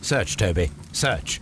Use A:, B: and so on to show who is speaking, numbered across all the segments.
A: Search, Toby. Search.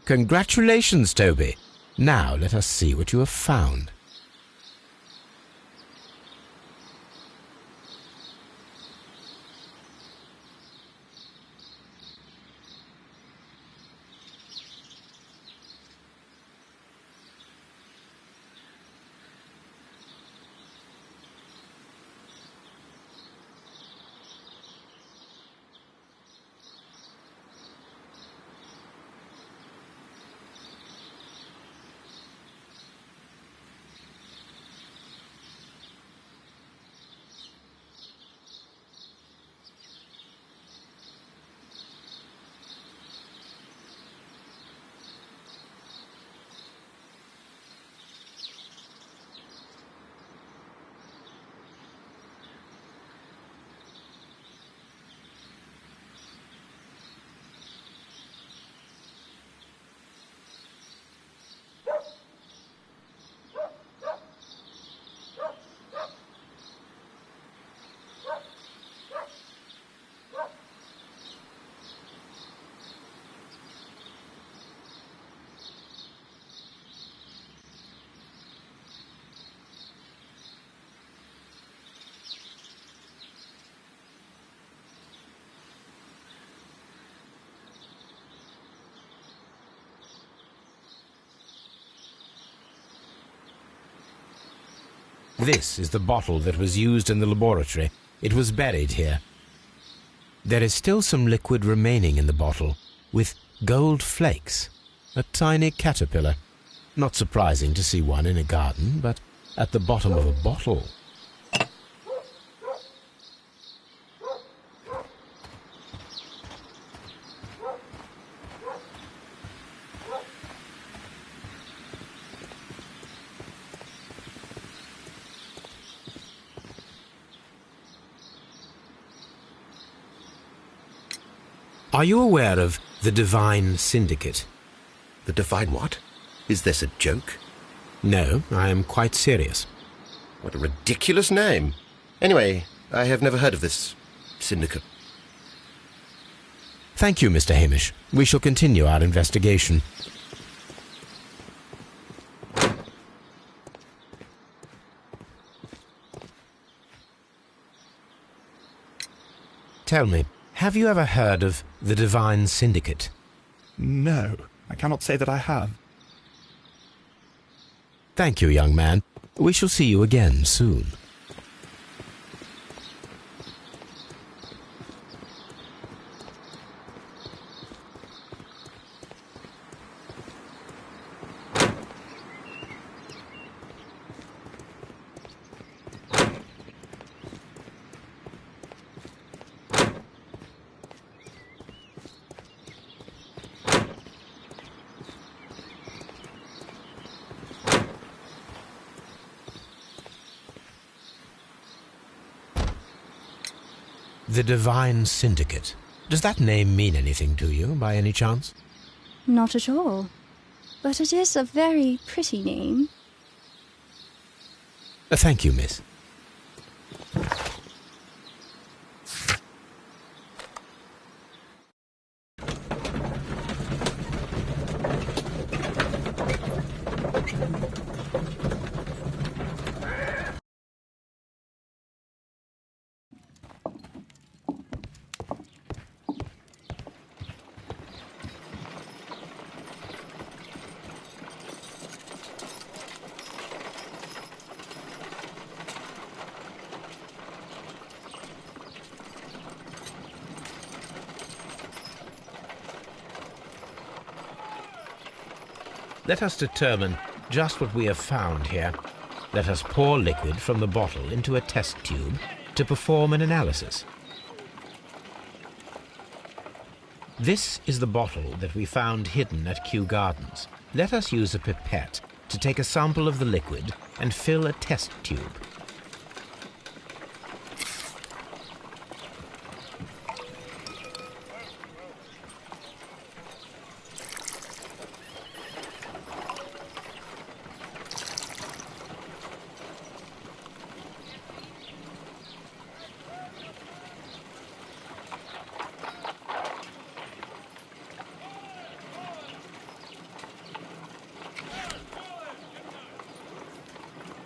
A: Congratulations, Toby. Now let us see what you have found. This is the bottle that was used in the laboratory. It was buried here. There is still some liquid remaining in the bottle, with gold flakes, a tiny caterpillar. Not surprising to see one in a garden, but at the bottom of a bottle. Are you aware of the Divine Syndicate?
B: The Divine what? Is this a joke?
A: No, I am quite serious.
B: What a ridiculous name. Anyway, I have never heard of this syndicate.
A: Thank you, Mr. Hamish. We shall continue our investigation. Tell me, have you ever heard of the Divine Syndicate?
C: No, I cannot say that I have.
A: Thank you, young man. We shall see you again soon. The Divine Syndicate. Does that name mean anything to you, by any chance?
D: Not at all. But it is a very pretty name.
A: Thank you, miss. Let us determine just what we have found here. Let us pour liquid from the bottle into a test tube to perform an analysis. This is the bottle that we found hidden at Kew Gardens. Let us use a pipette to take a sample of the liquid and fill a test tube.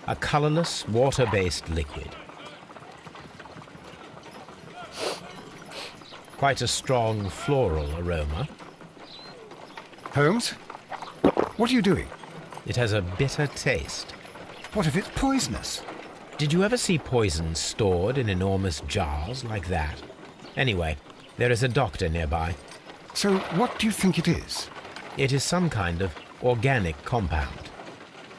A: A colorless, water-based liquid. Quite a strong floral aroma.
E: Holmes? What are you doing?
A: It has a bitter taste.
E: What if it's poisonous?
A: Did you ever see poison stored in enormous jars like that? Anyway, there is a doctor nearby.
E: So what do you think it is?
A: It is some kind of organic compound.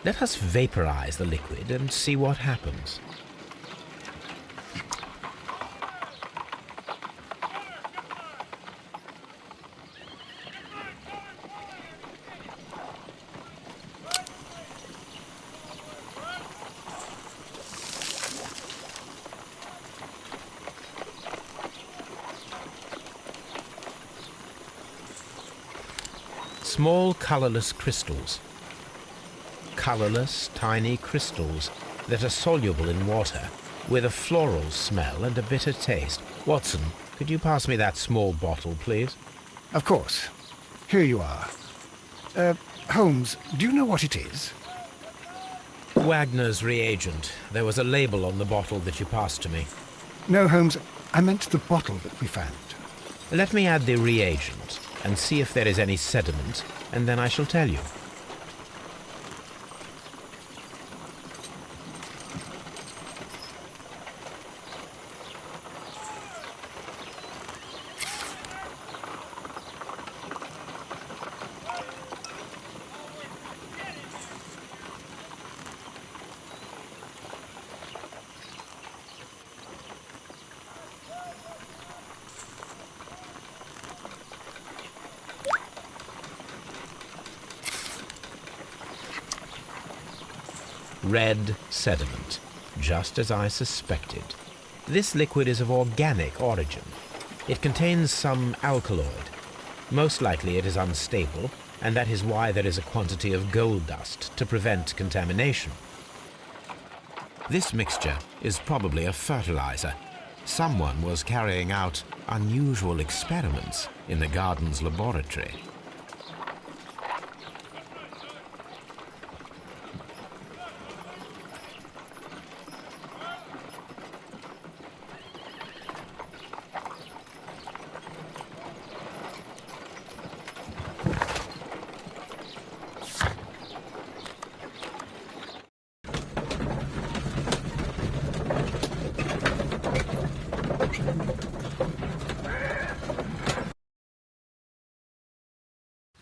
A: Let us vaporize the liquid and see what happens. Small colorless crystals. Colorless, tiny crystals that are soluble in water, with a floral smell and a bitter taste. Watson, could you pass me that small bottle, please?
E: Of course. Here you are. Holmes, do you know what it is?
A: Wagner's reagent. There was a label on the bottle that you passed to me.
E: No, Holmes, I meant the bottle that we found.
A: Let me add the reagent and see if there is any sediment, and then I shall tell you. Red sediment, just as I suspected. This liquid is of organic origin. It contains some alkaloid. Most likely it is unstable, and that is why there is a quantity of gold dust to prevent contamination. This mixture is probably a fertilizer. Someone was carrying out unusual experiments in the garden's laboratory.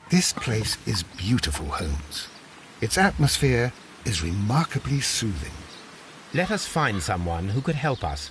E: This place is beautiful, Holmes. Its atmosphere is remarkably soothing.
A: Let us find someone who could help us.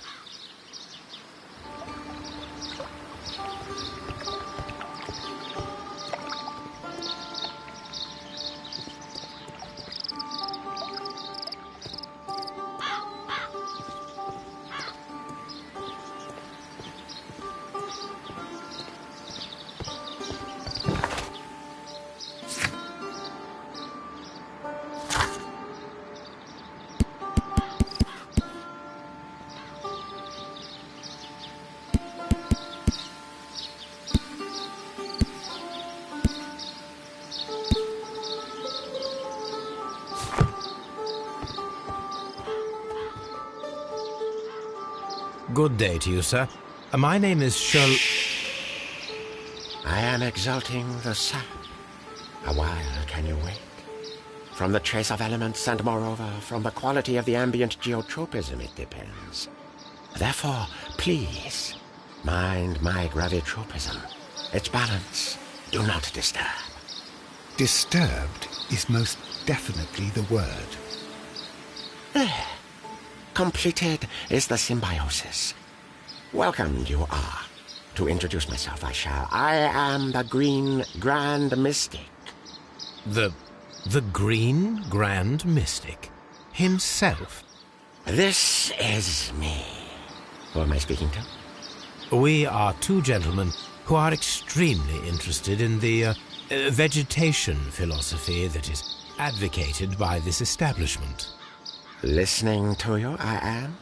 A: Good day to you, sir. My name is Sherlock...
F: I am exalting the sap. A while can you wait? From the trace of elements and moreover from the quality of the ambient geotropism it depends. Therefore, please, mind my gravitropism. Its balance, do not disturb.
E: Disturbed is most definitely the word.
F: Completed is the symbiosis. Welcome you are. To introduce myself, I am the Green Grand Mystic.
A: The Green Grand Mystic himself.
F: This is me. Who am I speaking to?
A: We are two gentlemen who are extremely interested in the vegetation philosophy that is advocated by this establishment.
F: Listening to you, I am.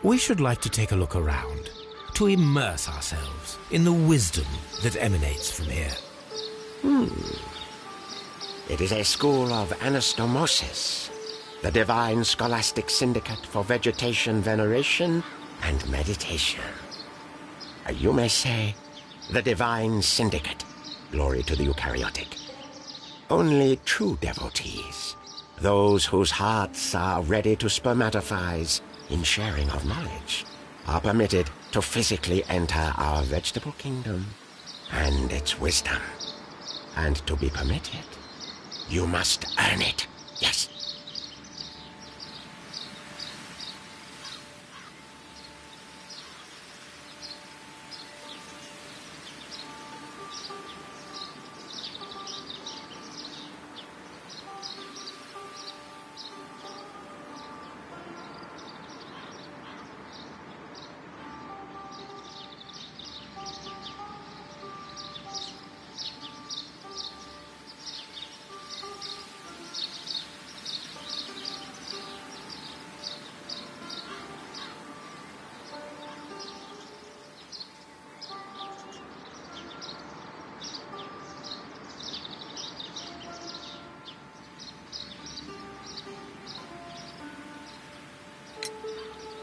A: We should like to take a look around, to immerse ourselves in the wisdom that emanates from here.
F: It is a school of anastomosis, the divine scholastic syndicate for vegetation veneration and meditation. You may say, the divine syndicate, glory to the eukaryotic. Only true devotees, those whose hearts are ready to spermatophize in sharing of knowledge, are permitted to physically enter our vegetable kingdom and its wisdom. And to be permitted, you must earn it. Yes.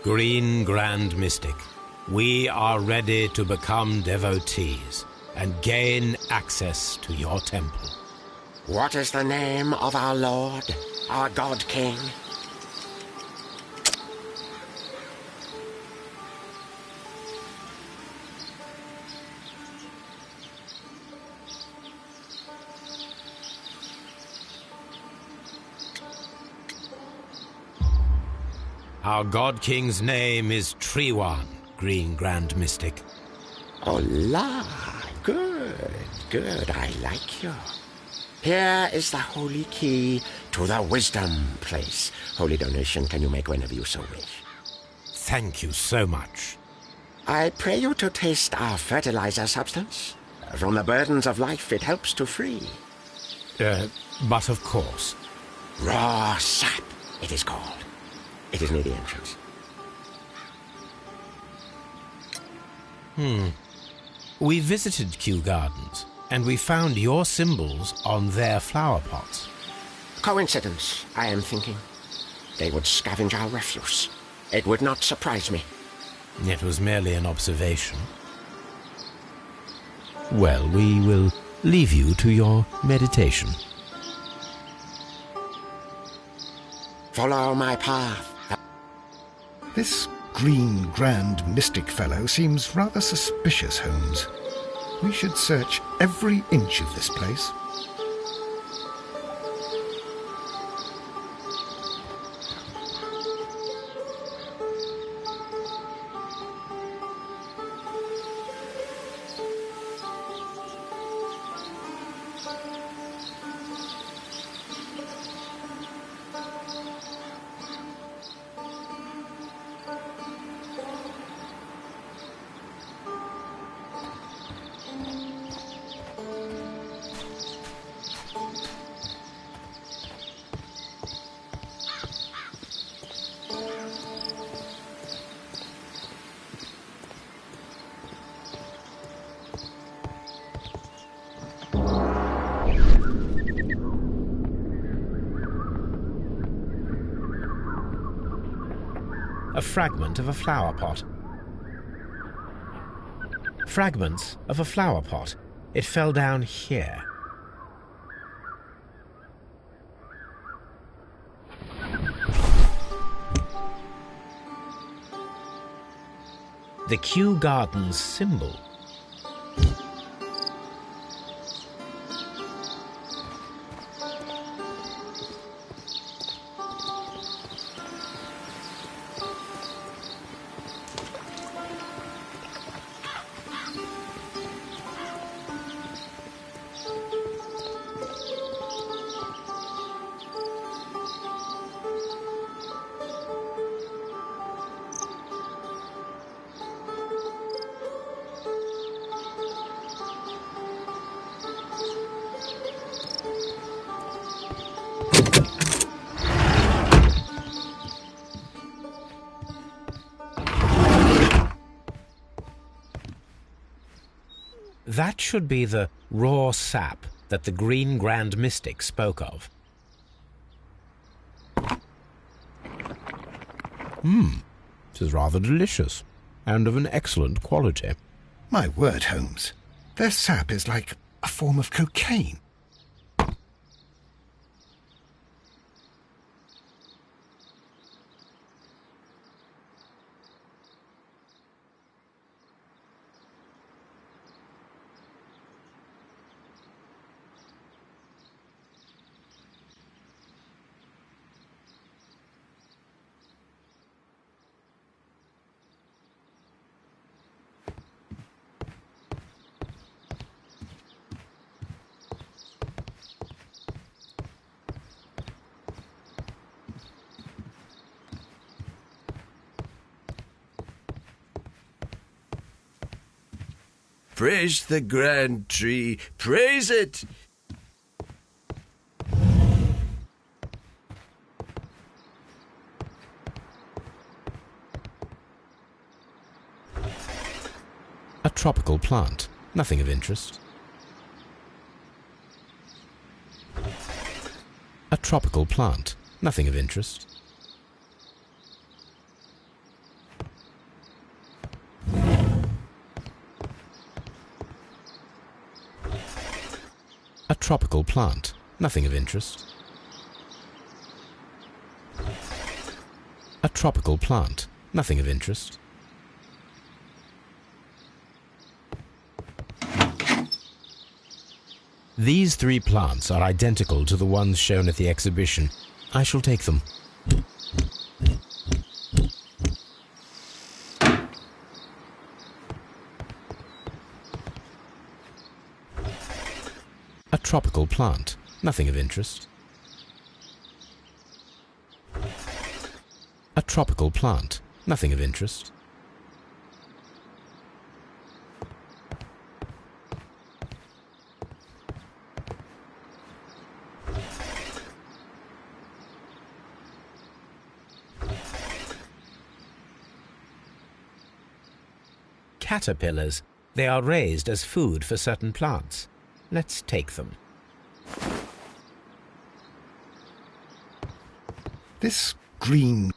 A: Green Grand Mystic, we are ready to become devotees and gain access to your temple.
F: What is the name of our Lord, our God King?
A: Our God King's name is Treewan, Green Grand Mystic.
F: Oh, la! Good, good, I like you. Here is the holy key to the wisdom place. Holy donation can you make whenever you so wish.
A: Thank you so much.
F: I pray you to taste our fertilizer substance. From the burdens of life it helps to free.
A: But of course.
F: Raw sap, it is called. It is near the entrance.
A: We visited Kew Gardens, and we found your symbols on their flower pots.
F: Coincidence, I am thinking. They would scavenge our refuse. It would not surprise me.
A: It was merely an observation. Well, we will leave you to your meditation.
F: Follow my path.
E: This Green Grand Mystic fellow seems rather suspicious, Holmes. We should search every inch of this place.
A: fragment of a flower pot. Fragments of a flower pot. It fell down here. The Kew Gardens symbol. That should be the raw sap that the Green Grand Mystic spoke of. It is rather delicious, and of an excellent quality.
E: My word, Holmes. Their sap is like a form of cocaine.
G: Praise the grand tree, praise it!
A: A tropical plant. Nothing of interest. A tropical plant. Nothing of interest. A tropical plant. Nothing of interest. A tropical plant. Nothing of interest. These three plants are identical to the ones shown at the exhibition. I shall take them. A tropical plant. Nothing of interest. A tropical plant. Nothing of interest. Caterpillars. They are raised as food for certain plants. Let's take them.
E: This green...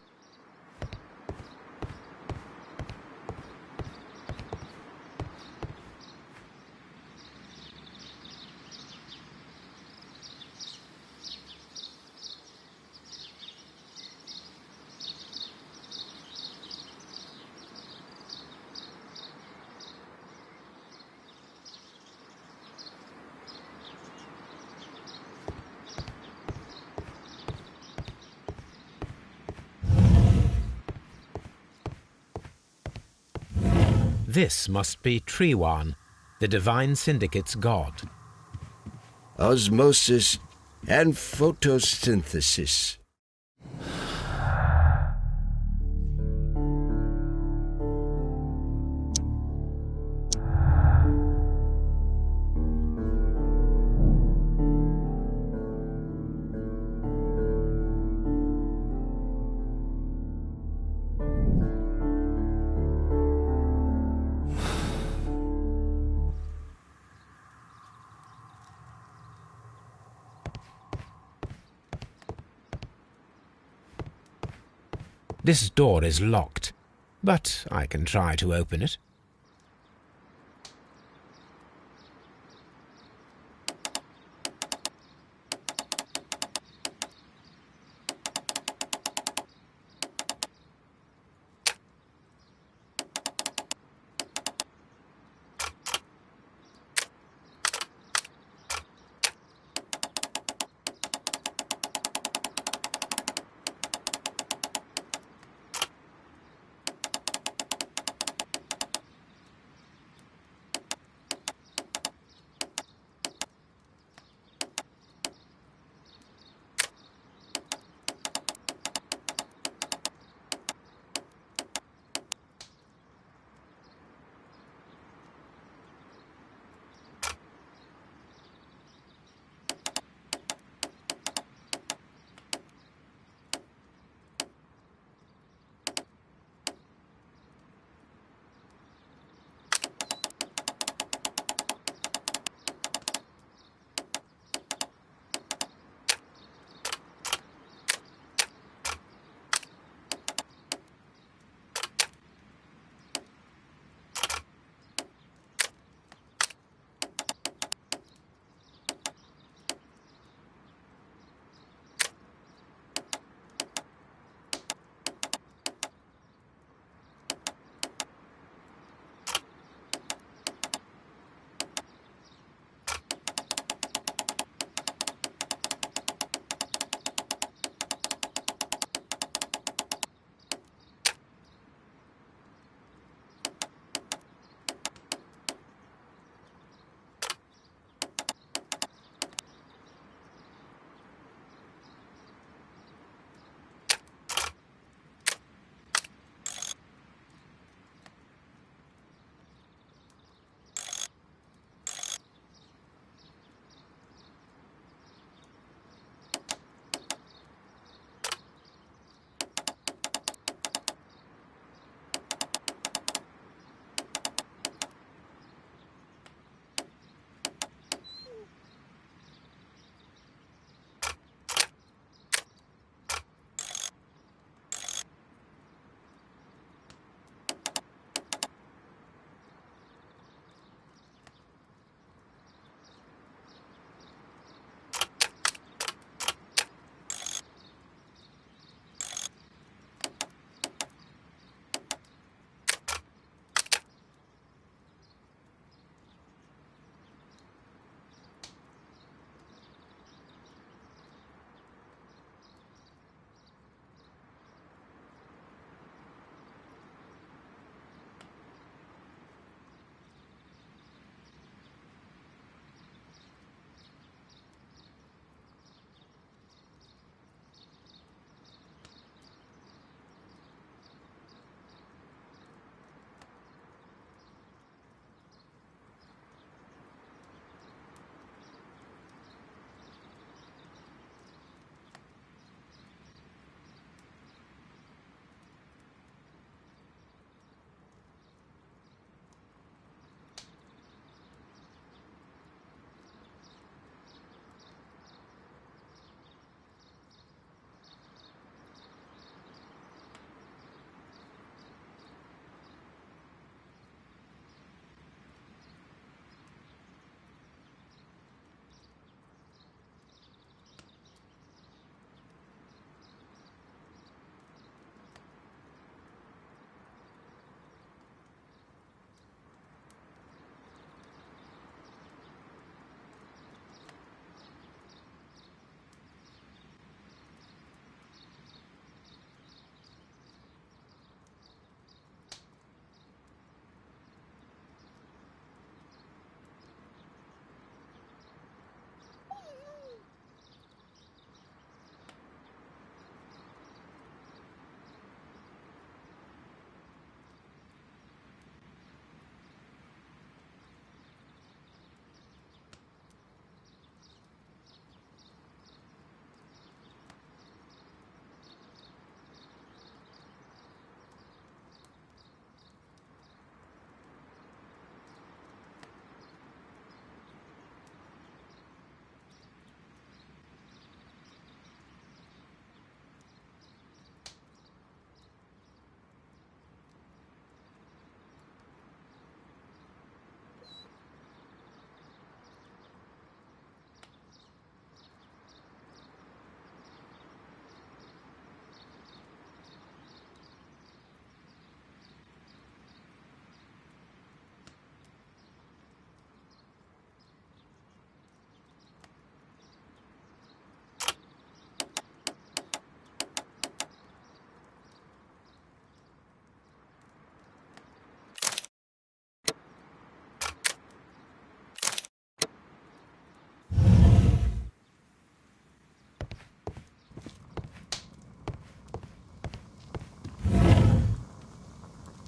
A: This must be Triwan, the Divine Syndicate's god.
G: Osmosis and photosynthesis.
A: This door is locked, but I can try to open it.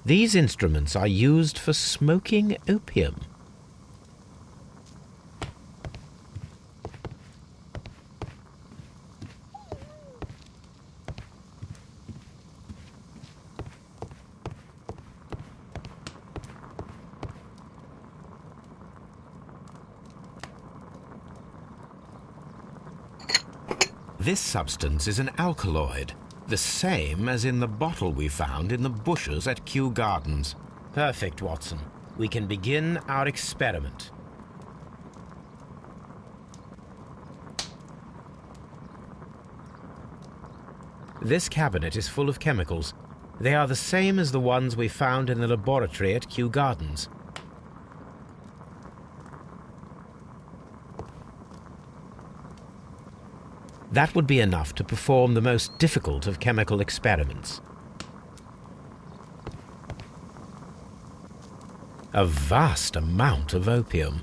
A: These instruments are used for smoking opium. This substance is an alkaloid, the same as in the bottle we found in the bushes at Kew Gardens. Perfect, Watson. We can begin our experiment. This cabinet is full of chemicals. They are the same as the ones we found in the laboratory at Kew Gardens. That would be enough to perform the most difficult of chemical experiments. A vast amount of opium.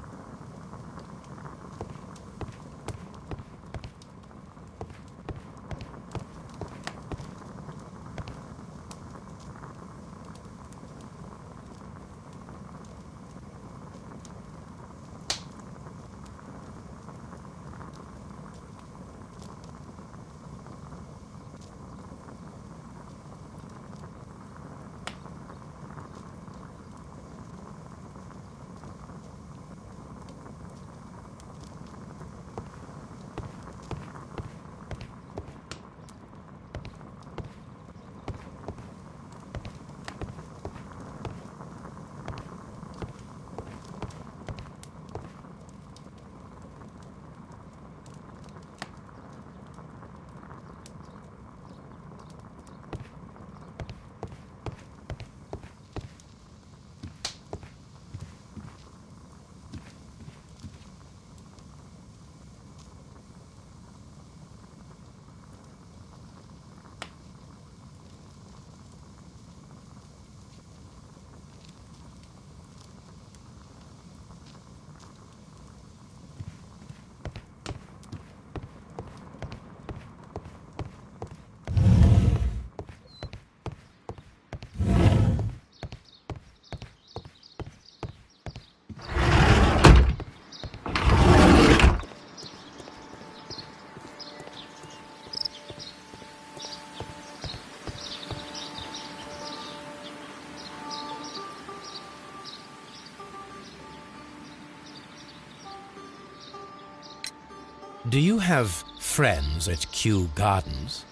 A: Do you have friends at Kew Gardens?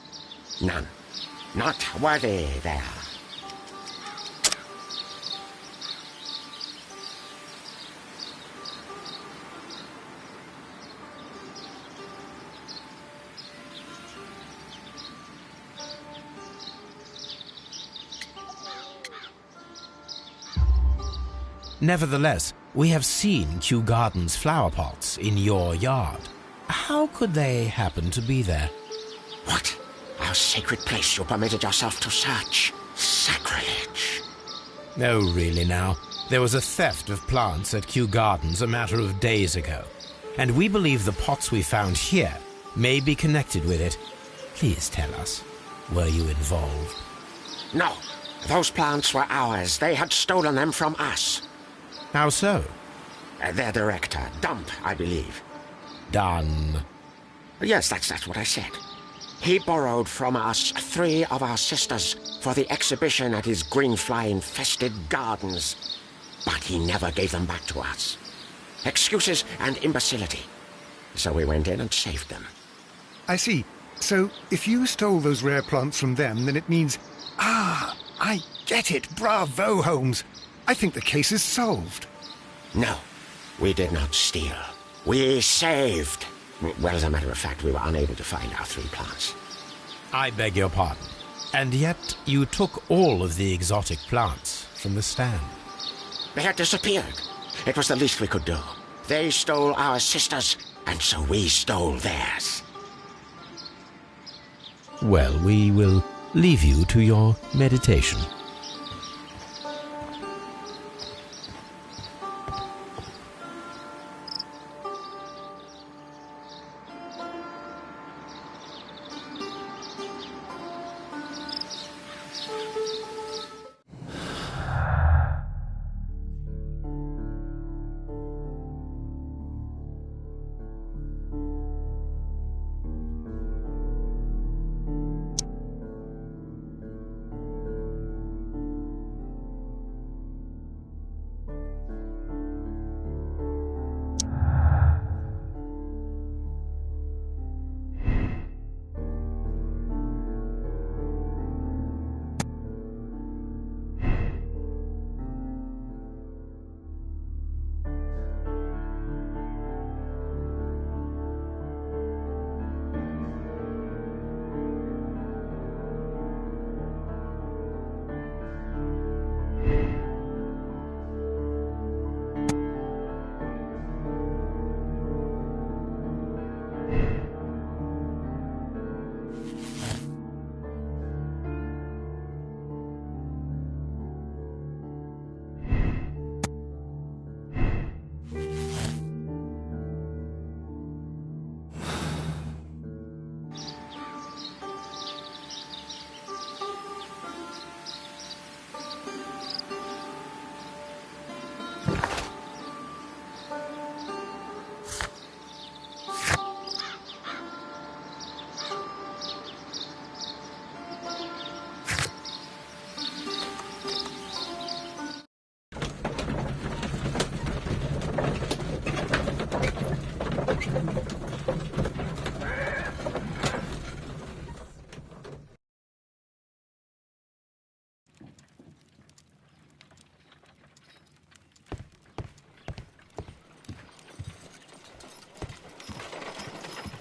F: None. Not worthy there.
A: Nevertheless, we have seen Kew Gardens flower pots in your yard. How could they happen to be there?
F: What? Our sacred place you permitted yourself to search. Sacrilege.
A: No, really now. There was a theft of plants at Kew Gardens a matter of days ago, and we believe the pots we found here may be connected with it. Please tell us, were you involved?
F: No. Those plants were ours. They had stolen them from us.
A: How so?
F: Their director, Dump, I believe.
A: Done.
F: Yes, that's what I said. He borrowed from us 3 of our sisters for the exhibition at his greenfly-infested gardens. But he never gave them back to us. Excuses and imbecility. So we went in and saved them.
E: I see. So, if you stole those rare plants from them, then it means... Ah, I get it. Bravo, Holmes. I think the case is solved.
F: No, we did not steal. We saved. Well, as a matter of fact, we were unable to find our 3 plants.
A: I beg your pardon. And yet you took all of the exotic plants from the stand.
F: They had disappeared. It was the least we could do. They stole our sisters, and so we stole theirs.
A: Well, we will leave you to your meditation.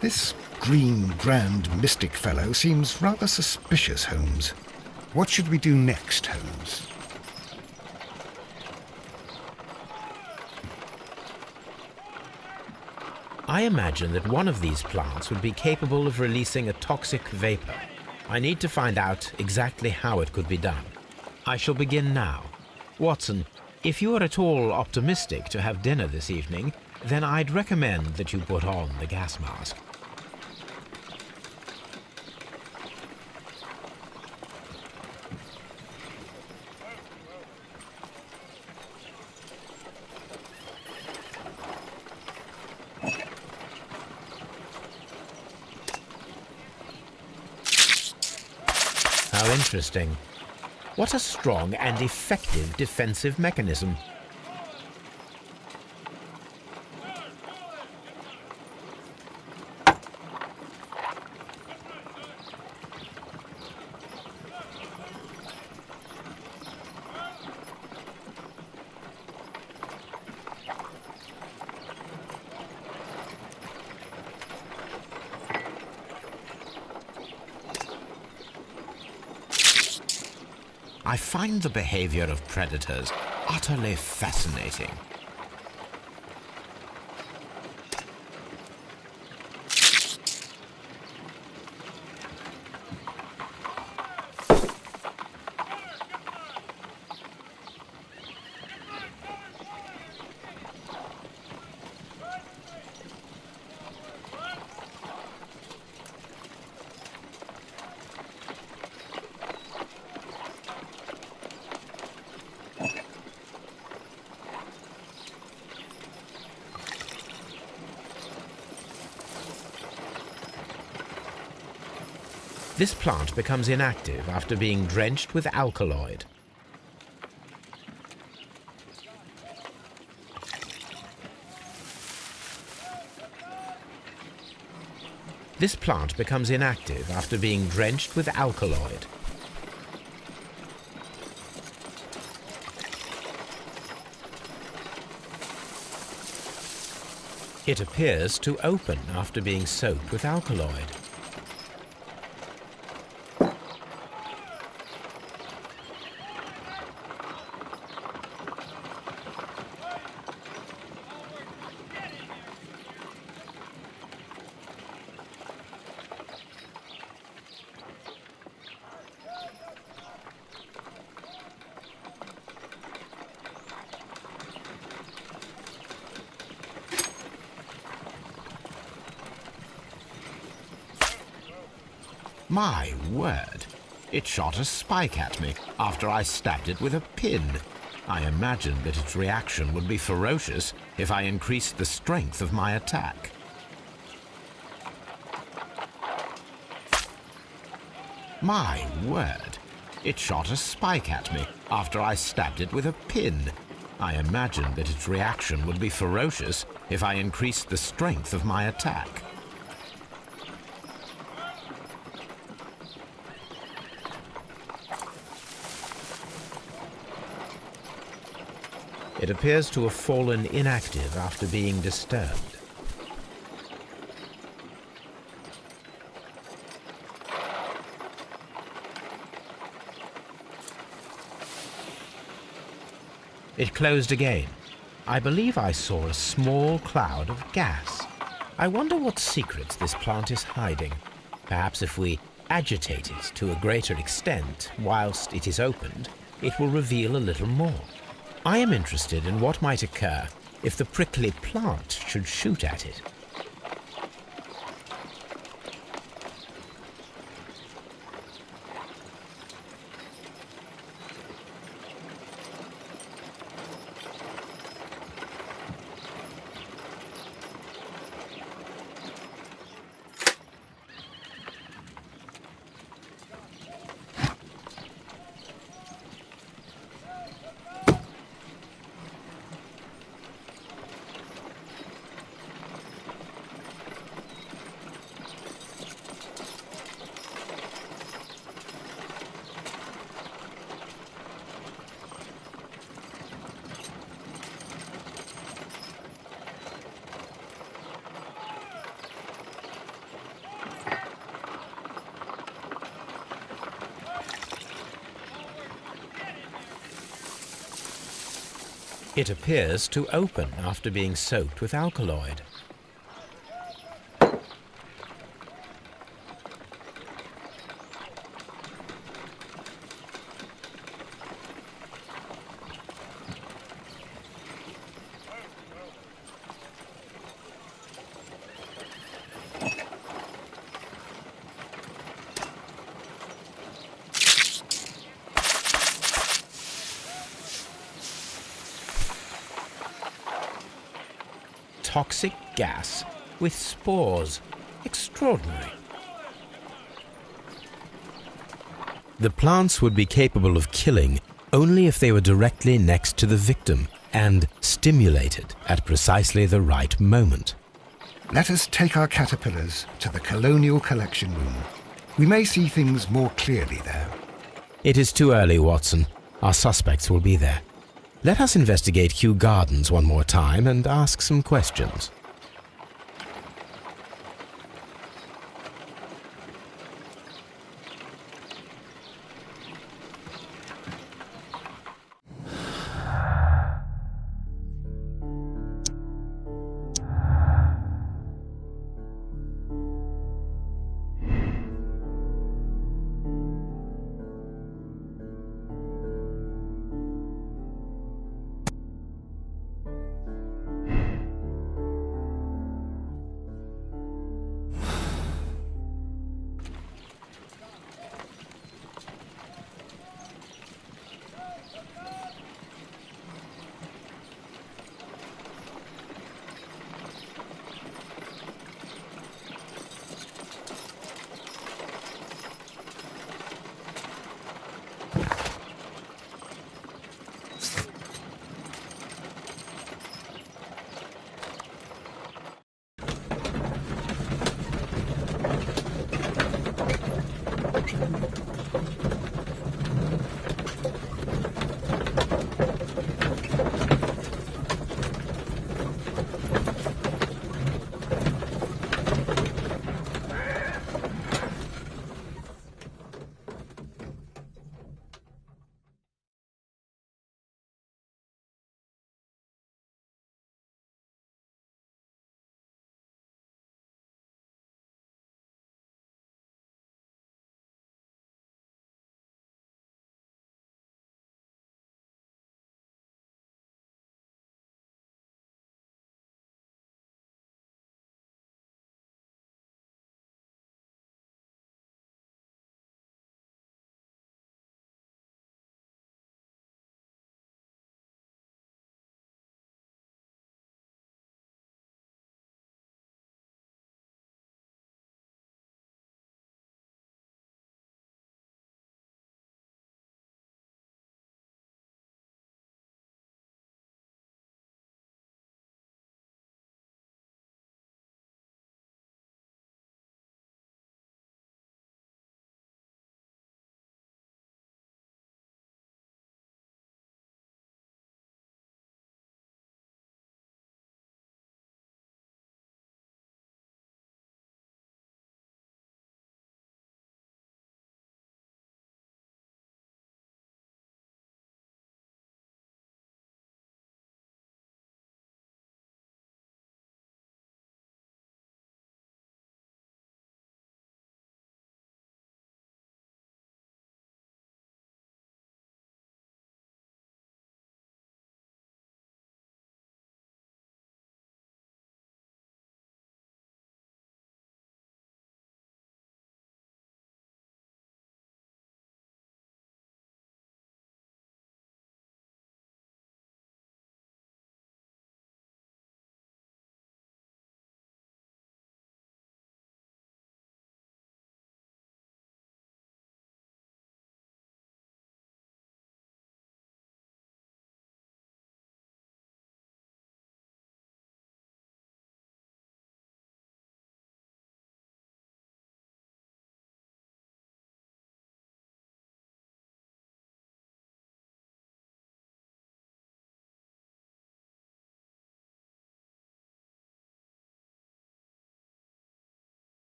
E: This green, grand, mystic fellow seems rather suspicious, Holmes. What should we do next, Holmes?
A: I imagine that one of these plants would be capable of releasing a toxic vapor. I need to find out exactly how it could be done. I shall begin now. Watson, if you are at all optimistic to have dinner this evening, then I'd recommend that you put on the gas mask. How interesting. What a strong and effective defensive mechanism. I find the behavior of predators utterly fascinating. This plant becomes inactive after being drenched with alkaloid. This plant becomes inactive after being drenched with alkaloid. It appears to open after being soaked with alkaloid. My word! It shot a spike at me after I stabbed it with a pin. I imagined that its reaction would be ferocious if I increased the strength of my attack. My word! It shot a spike at me after I stabbed it with a pin. I imagined that its reaction would be ferocious if I increased the strength of my attack. It appears to have fallen inactive after being disturbed. It closed again. I believe I saw a small cloud of gas. I wonder what secrets this plant is hiding. Perhaps if we agitate it to a greater extent whilst it is opened, it will reveal a little more. I am interested in what might occur if the prickly plant should shoot at it. It appears to open after being soaked with alkaloid. Toxic gas with spores. Extraordinary. The plants would be capable of killing only if they were directly next to the victim and stimulated at precisely the right moment.
E: Let us take our caterpillars to the Colonial Collection Room. We may see things more clearly there.
A: It is too early, Watson. Our suspects will be there. Let us investigate Kew Gardens one more time and ask some questions.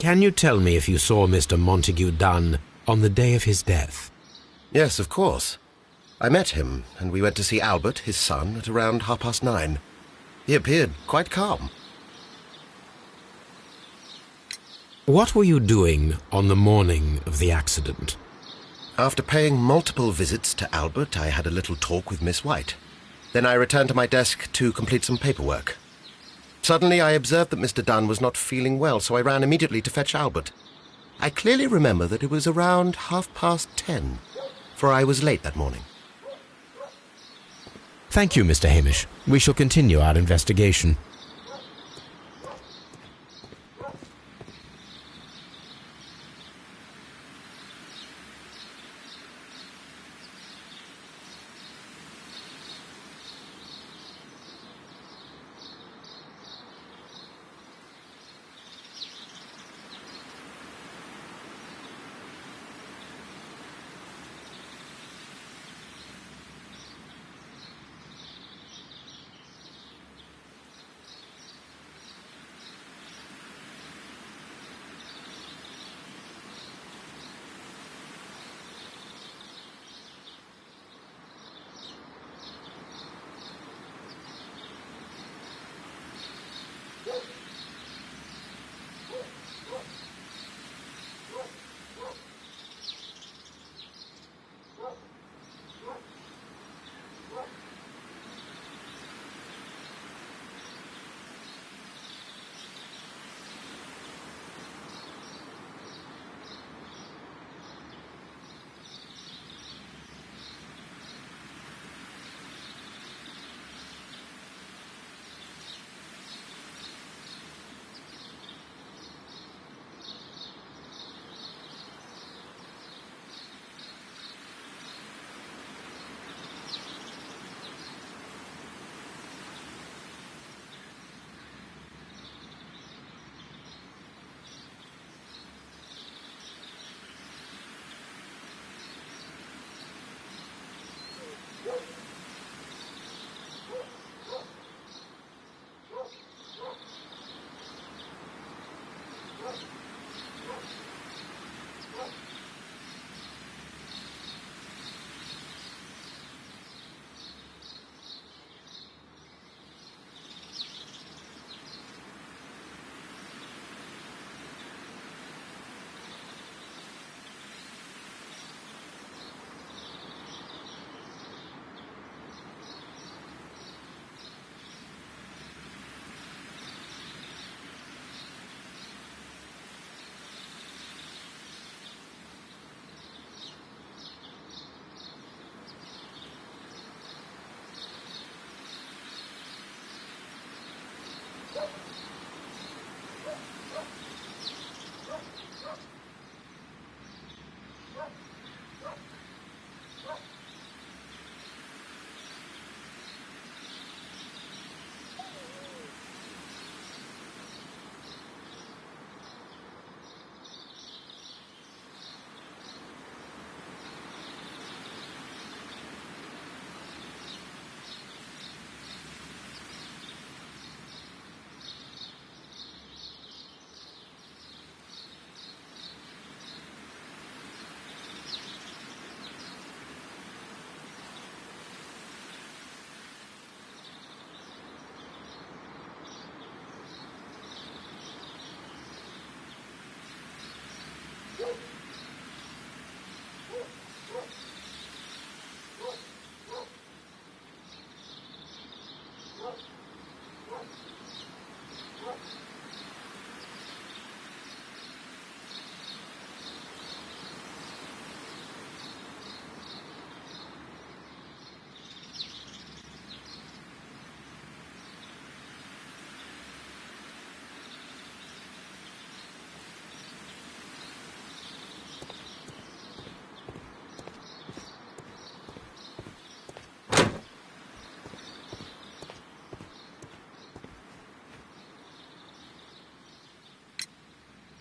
A: Can you tell me if you saw Mr. Montague Dunn on the day of his death?
B: Yes, of course. I met him, and we went to see Albert, his son, at around 9:30. He appeared quite calm.
A: What were you doing on the morning of the accident?
B: After paying multiple visits to Albert, I had a little talk with Miss White. Then I returned to my desk to complete some paperwork. Suddenly I observed that Mr. Dunn was not feeling well, so I ran immediately to fetch Albert. I clearly remember that it was around 10:30, for I was late that morning.
A: Thank you, Mr. Hamish. We shall continue our investigation.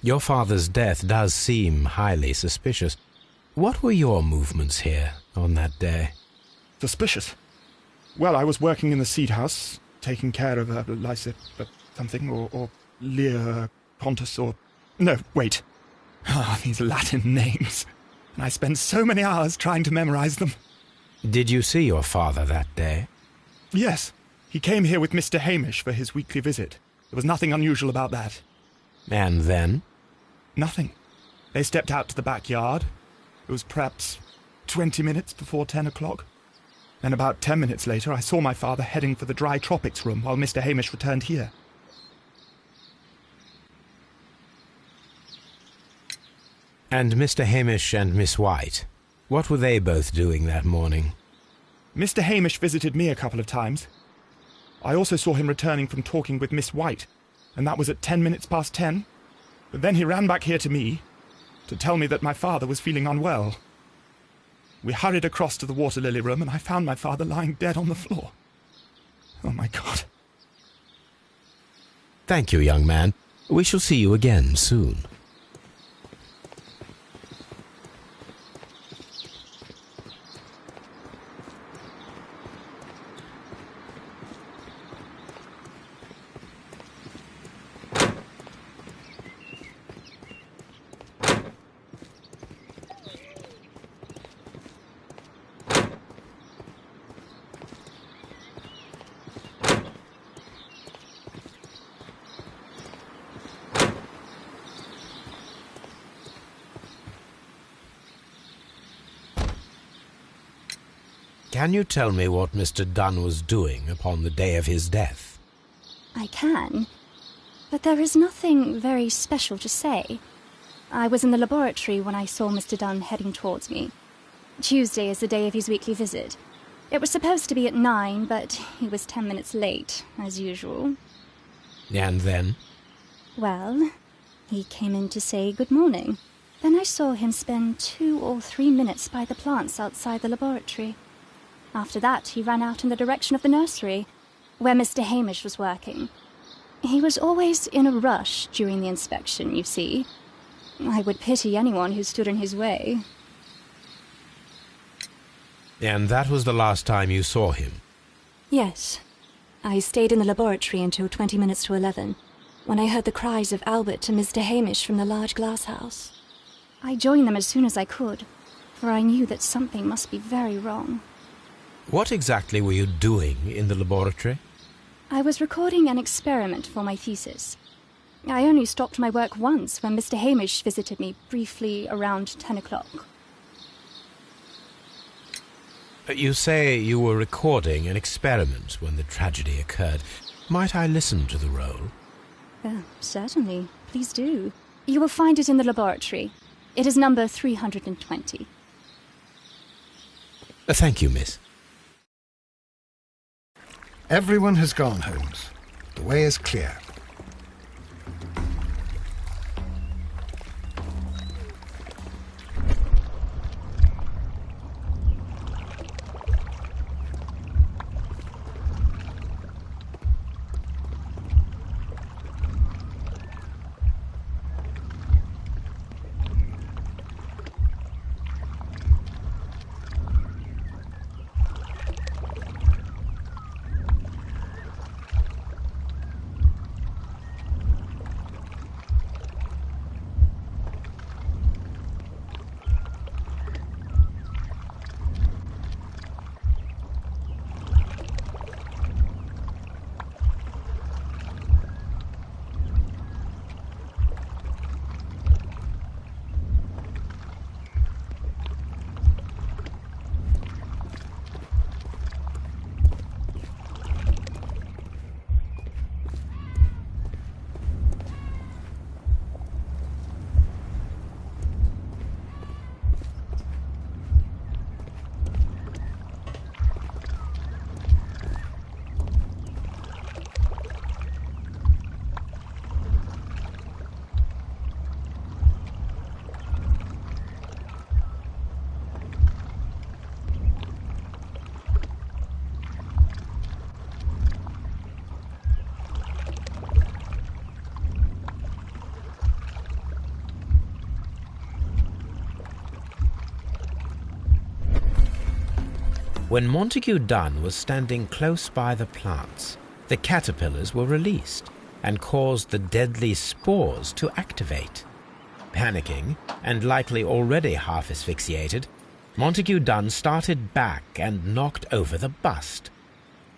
A: Your father's death does seem highly suspicious. What were your movements here on that day?
C: Suspicious? Well, I was working in the seed house, taking care of Lysa something, or Lear Pontus, or No, wait. Ah, these Latin names. And I spend so many hours trying to memorize them.
A: Did you see your father that day?
C: Yes, he came here with Mr. Hamish for his weekly visit. There was nothing unusual about that.
A: And then?
C: Nothing. They stepped out to the backyard. It was perhaps 20 minutes before 10 o'clock. Then about 10 minutes later, I saw my father heading for the dry tropics room while Mr. Hamish returned here.
A: And Mr. Hamish and Miss White, what were they both doing that morning?
C: Mr. Hamish visited me a couple of times. I also saw him returning from talking with Miss White, and that was at 10 minutes past 10. But then he ran back here to me to tell me that my father was feeling unwell. We hurried across to the water lily room, and I found my father lying dead on the floor. Oh, my God.
A: Thank you, young man. We shall see you again soon. Can you tell me what Mr. Dunn was doing upon the day of his death?
D: I can, but there is nothing very special to say. I was in the laboratory when I saw Mr. Dunn heading towards me. Tuesday is the day of his weekly visit. It was supposed to be at 9, but he was 10 minutes late, as usual.
A: And then?
D: Well, he came in to say good morning. Then I saw him spend 2 or 3 minutes by the plants outside the laboratory. After that, he ran out in the direction of the nursery, where Mr. Hamish was working. He was always in a rush during the inspection, you see. I would pity anyone who stood in his way.
A: And that was the last time you saw him?
H: Yes. I stayed in the laboratory until 20 minutes to 11, when I heard the cries of Albert and Mr. Hamish from the large glass house.
D: I joined them as soon as I could, for I knew that something must be very wrong.
A: What exactly were you doing in the laboratory?
D: I was recording an experiment for my thesis. I only stopped my work once when Mr. Hamish visited me briefly around 10 o'clock.
A: You say you were recording an experiment when the tragedy occurred. Might I listen to the roll?
D: Certainly. Please do. You will find it in the laboratory. It is number 320.
A: Thank you, miss.
E: Everyone has gone, Holmes. The way is clear.
A: When Montague Dunn was standing close by the plants, the caterpillars were released and caused the deadly spores to activate. Panicking, and likely already half asphyxiated, Montague Dunn started back and knocked over the bust.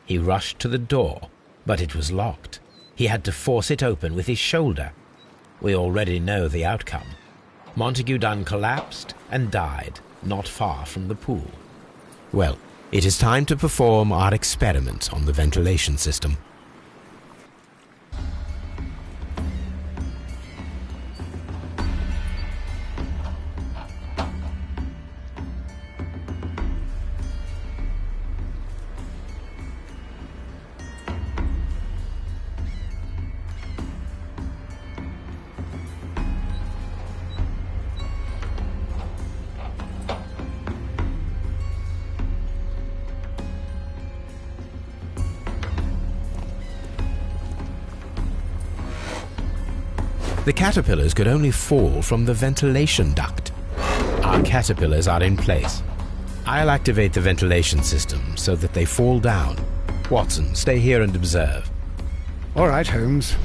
A: He rushed to the door, but it was locked. He had to force it open with his shoulder. We already know the outcome. Montague Dunn collapsed and died not far from the pool. Well, it is time to perform our experiment on the ventilation system. The caterpillars could only fall from the ventilation duct. Our caterpillars are in place. I'll activate the ventilation system so that they fall down. Watson, stay here and observe.
E: All right, Holmes.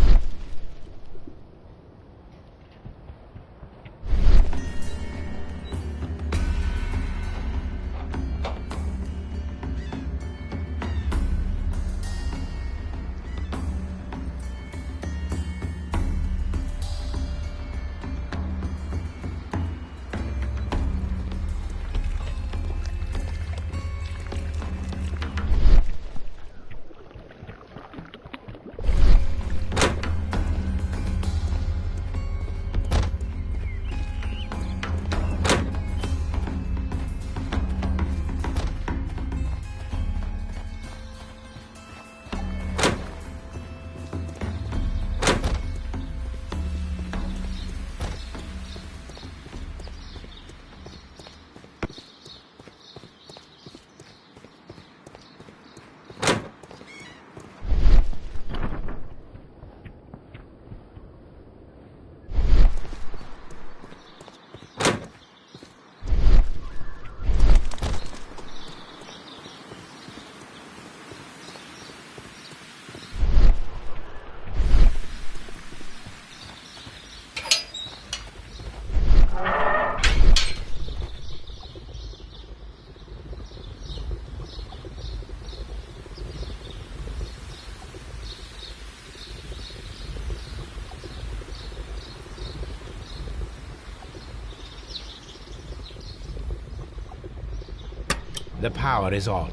A: The power is on.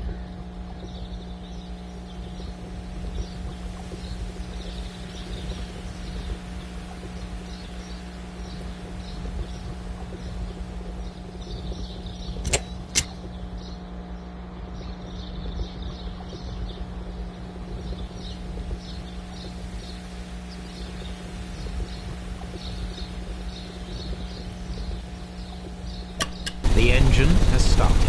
A: The engine has started.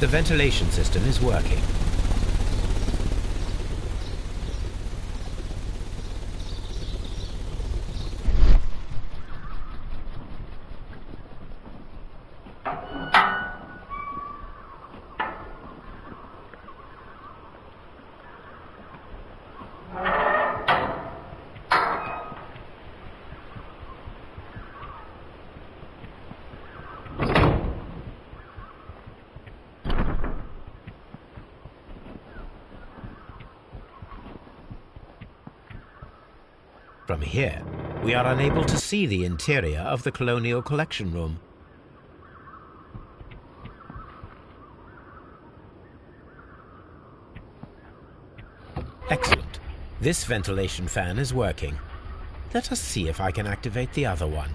A: The ventilation system is working. From here, we are unable to see the interior of the Colonial Collection Room. Excellent. This ventilation fan is working. Let us see if I can activate the other one.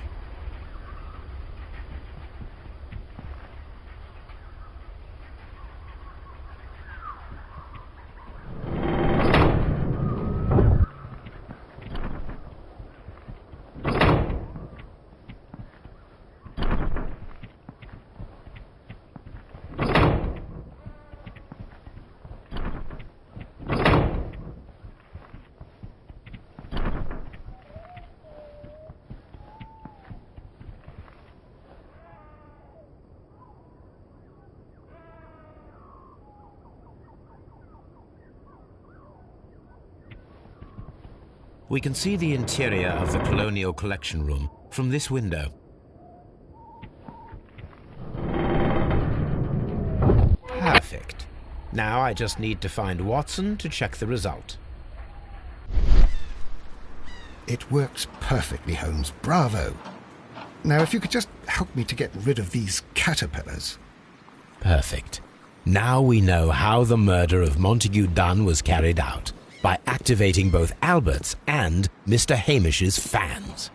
A: We can see the interior of the Colonial Collection Room from this window. Perfect. Now I just need to find Watson to check the result.
E: It works perfectly, Holmes. Bravo. Now, if you could just help me to get rid of these caterpillars.
A: Perfect. Now we know how the murder of Montague Dunn was carried out, by activating both Albert's and Mr. Hamish's fans.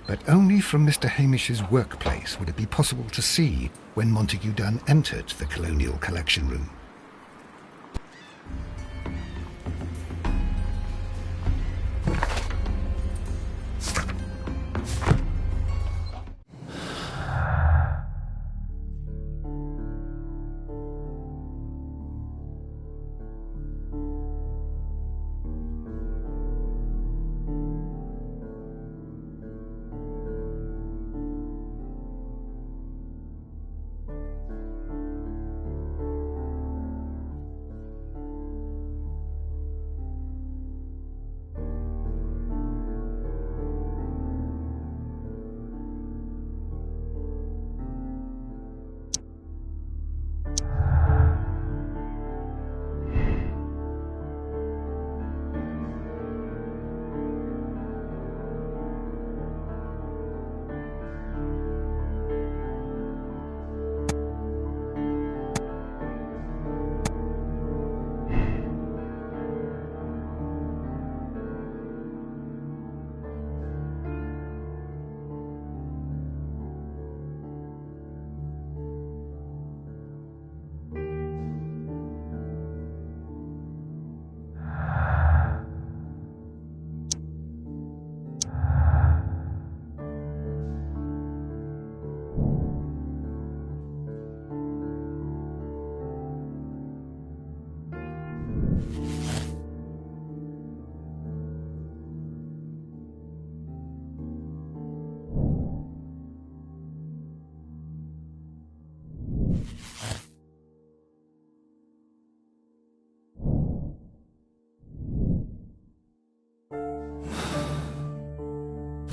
E: But only from Mr. Hamish's workplace would it be possible to see when Montague Dunn entered the Colonial Collection Room.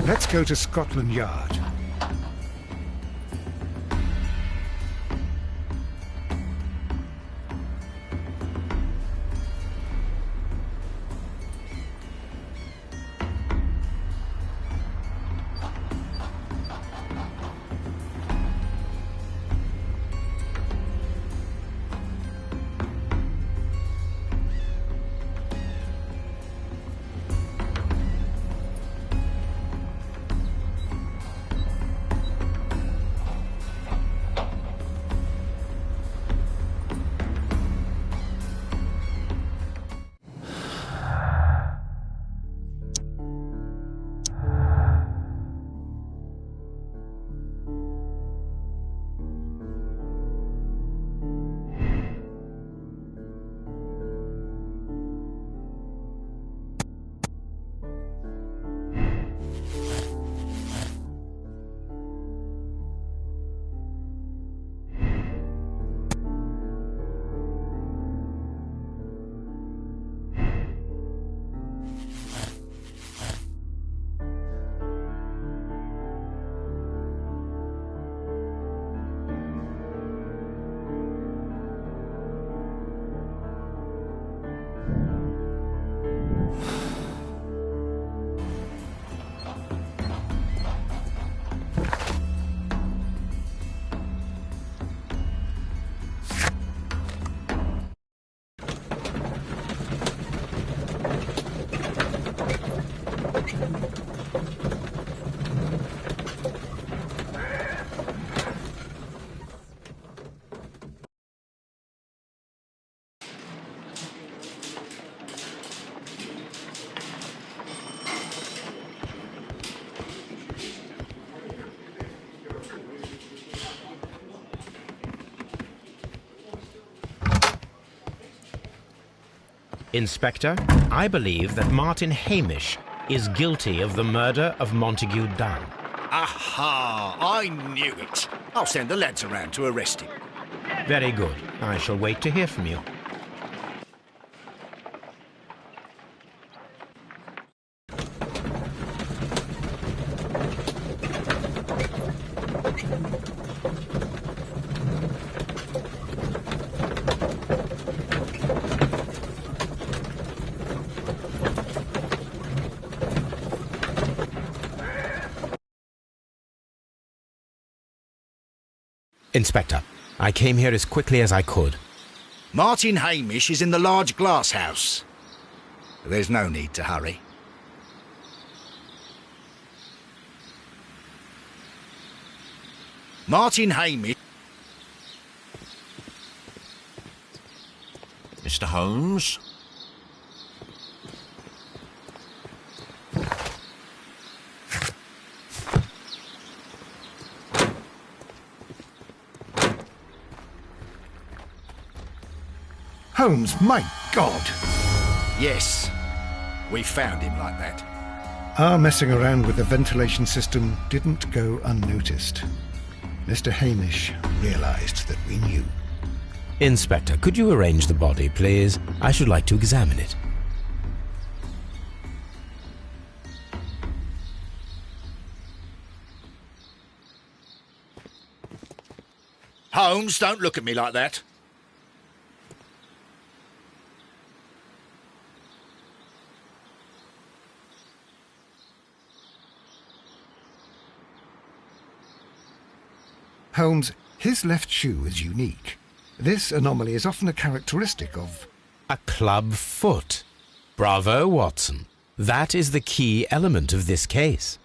E: Let's go to Scotland Yard.
A: Inspector, I believe that Martin Hamish is guilty of the murder of Montague Dunn.
I: Aha! I knew it. I'll send the lads around to arrest him.
A: Very good. I shall wait to hear from you. Inspector, I came here as quickly as I could.
I: Martin Hamish is in the large glass house. There's no need to hurry. Martin Hamish...
F: Mr. Holmes?
E: Holmes, my God!
I: Yes, we found him like that.
E: Our messing around with the ventilation system didn't go unnoticed. Mr. Hamish realized that we knew.
A: Inspector, could you arrange the body, please? I should like to examine it.
I: Holmes, don't look at me like that.
E: Holmes, his left shoe is unique. This anomaly is often a characteristic of...
A: A club foot. Bravo, Watson. That is the key element of this case.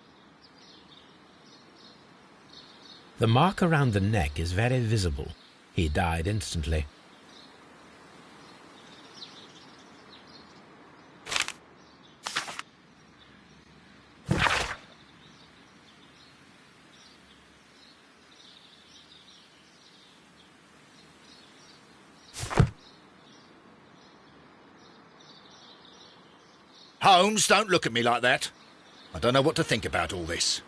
A: The mark around the neck is very visible. He died instantly.
I: Holmes, don't look at me like that. I don't know what to think about all this.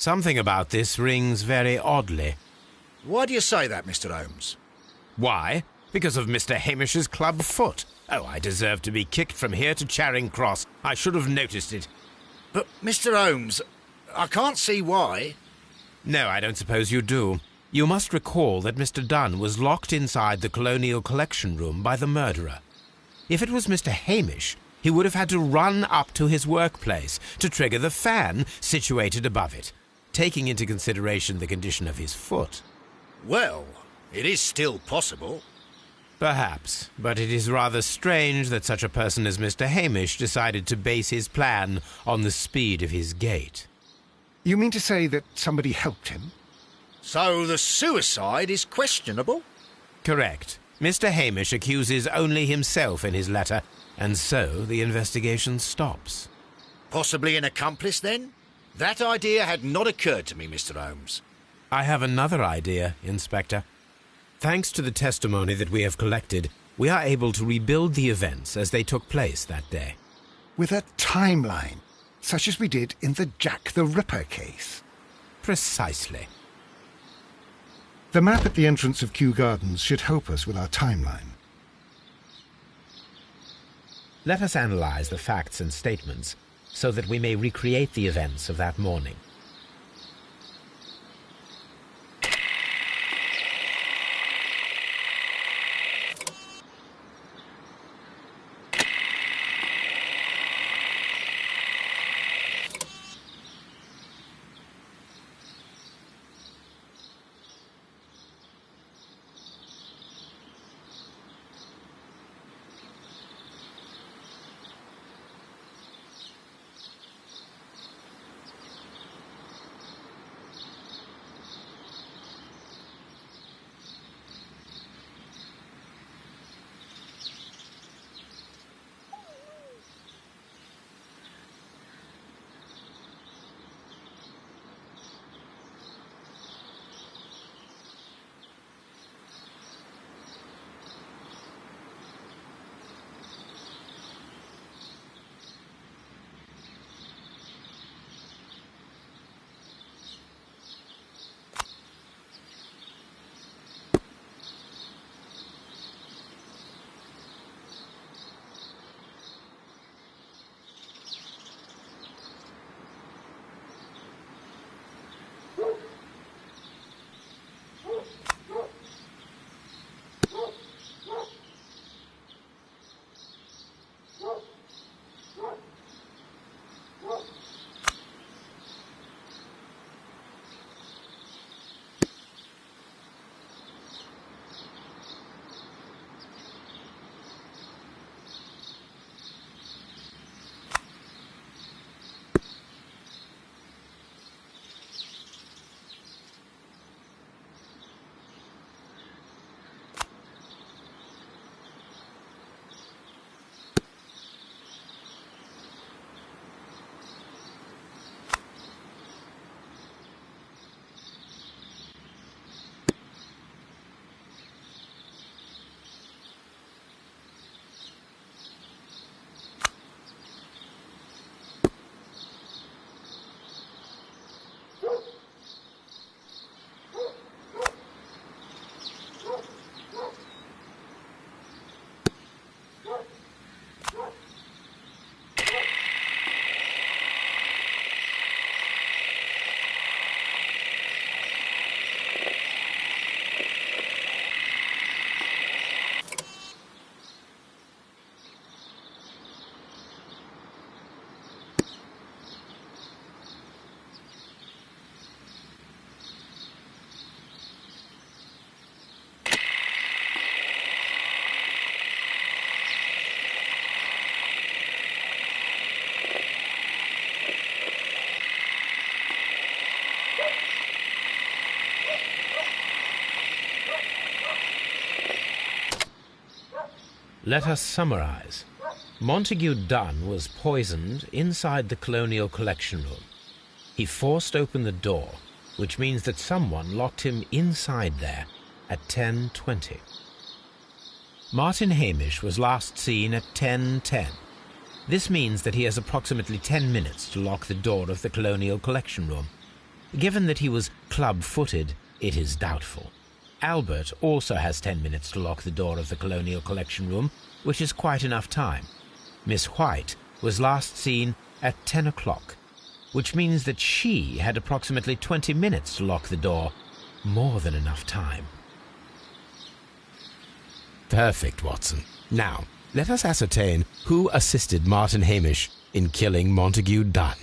A: Something about this rings very oddly.
I: Why do you say that, Mr. Holmes?
A: Why? Because of Mr. Hamish's club foot. Oh, I deserve to be kicked from here to Charing Cross. I should have noticed it.
I: But, Mr. Holmes, I can't see why.
A: No, I don't suppose you do. You must recall that Mr. Dunn was locked inside the Colonial Collection Room by the murderer. If it was Mr. Hamish, he would have had to run up to his workplace to trigger the fan situated above it, taking into consideration the condition of his foot.
I: Well, it is still possible.
A: Perhaps, but it is rather strange that such a person as Mr. Hamish decided to base his plan on the speed of his gait.
E: You mean to say that somebody helped him?
I: So the suicide is questionable?
A: Correct. Mr. Hamish accuses only himself in his letter, and so the investigation stops.
I: Possibly an accomplice, then? That idea had not occurred to me, Mr. Holmes.
A: I have another idea, Inspector. Thanks to the testimony that we have collected, we are able to rebuild the events as they took place that day.
E: With a timeline, such as we did in the Jack the Ripper case.
A: Precisely.
E: The map at the entrance of Kew Gardens should help us with our timeline.
A: Let us analyze the facts and statements so that we may recreate the events of that morning. Let us summarize. Montague Dunn was poisoned inside the Colonial Collection Room. He forced open the door, which means that someone locked him inside there at 10:20. Martin Hamish was last seen at 10:10. This means that he has approximately 10 minutes to lock the door of the Colonial Collection Room. Given that he was club-footed, it is doubtful. Albert also has 10 minutes to lock the door of the Colonial Collection Room, which is quite enough time. Miss White was last seen at 10 o'clock, which means that she had approximately 20 minutes to lock the door. More than enough time. Perfect, Watson. Now, let us ascertain who assisted Martin Hamish in killing Montague Dunn.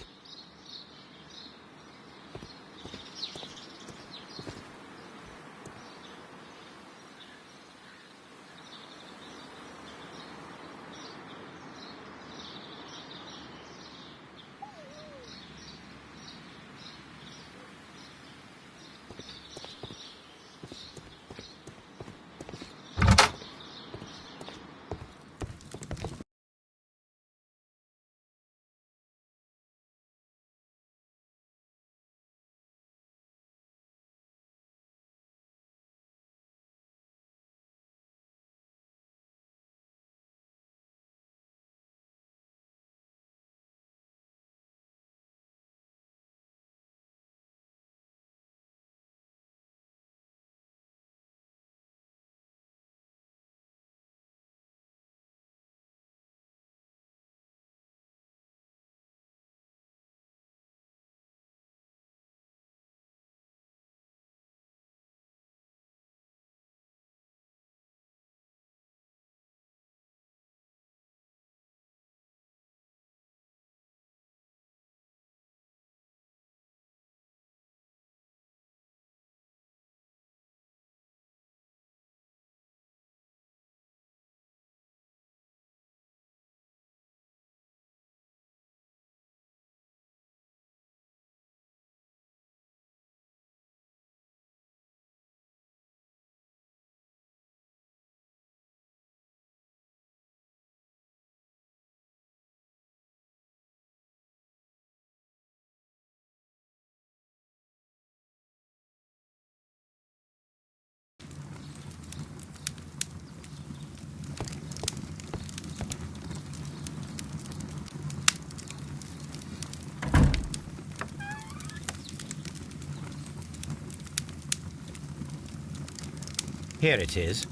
A: Here it is.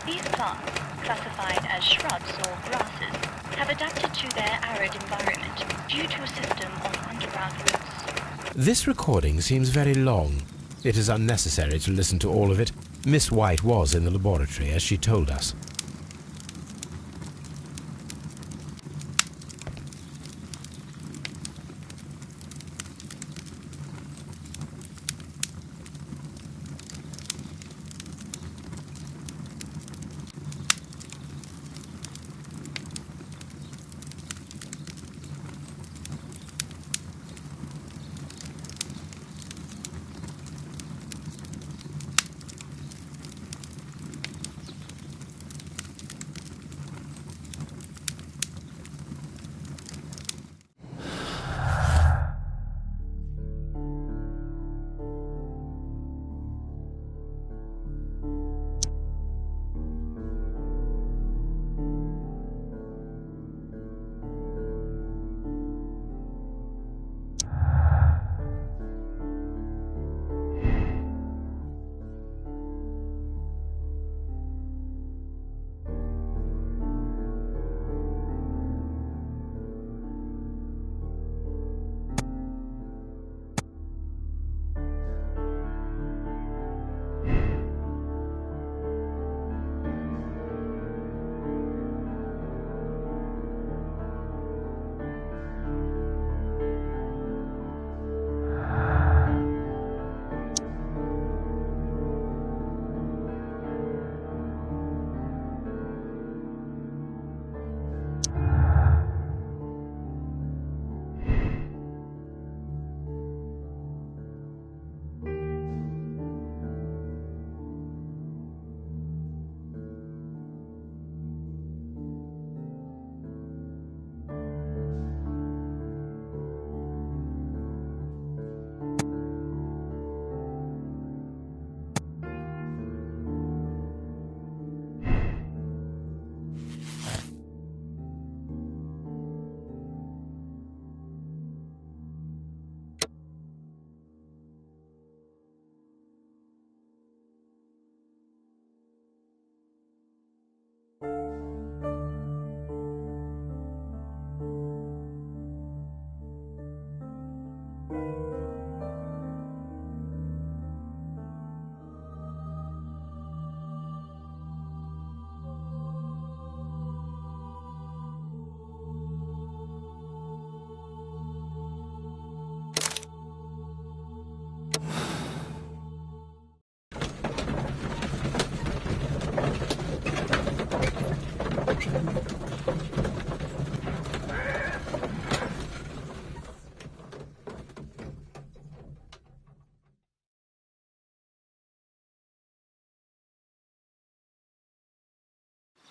J: These plants, classified as shrubs or grasses, have adapted to their arid environment due to a system of underground roots.
A: This recording seems very long. It is unnecessary to listen to all of it. Miss White was in the laboratory, as she told us.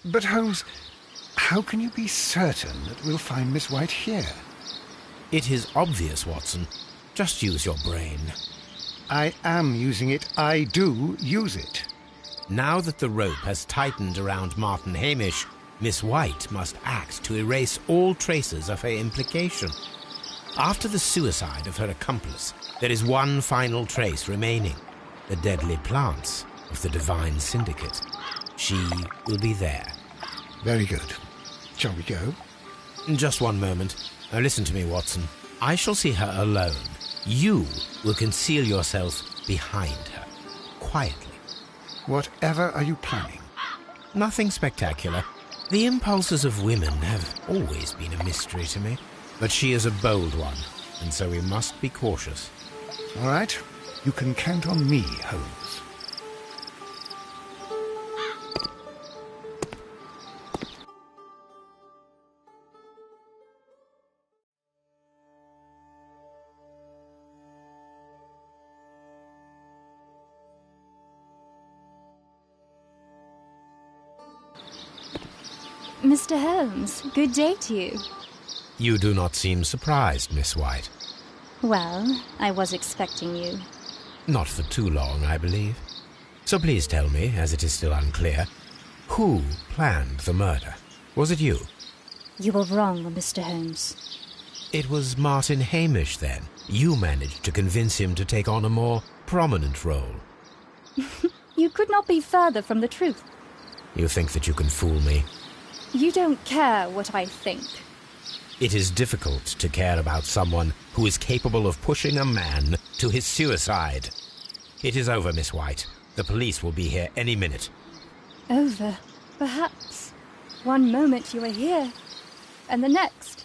E: But Holmes, how can you be certain that we'll find Miss White here?
A: It is obvious, Watson. Just use your brain.
E: I am using it. I do use it.
A: Now that the rope has tightened around Martin Hamish, Miss White must act to erase all traces of her implication. After the suicide of her accomplice, there is one final trace remaining: the deadly plants of the Divine Syndicate. She will be there.
E: Very good. Shall we go?
A: Just one moment. Now listen to me, Watson. I shall see her alone. You will conceal yourself behind her, quietly.
E: Whatever are you planning?
A: Nothing spectacular. The impulses of women have always been a mystery to me. But she is a bold one, and so we must be cautious.
E: All right. You can count on me, Holmes.
D: Mr. Holmes, good day to you.
A: You do not seem surprised, Miss White.
D: Well, I was expecting you.
A: Not for too long, I believe. So please tell me, as it is still unclear, who planned the murder? Was it you?
D: You were wrong, Mr. Holmes.
A: It was Martin Hamish, then. You managed to convince him to take on a more prominent role.
D: You could not be further from the truth.
A: You think that you can fool me?
D: You don't care what I think.
A: It is difficult to care about someone who is capable of pushing a man to his suicide. It is over, Miss White. The police will be here any minute.
D: Over, perhaps. One moment you were here, and the next,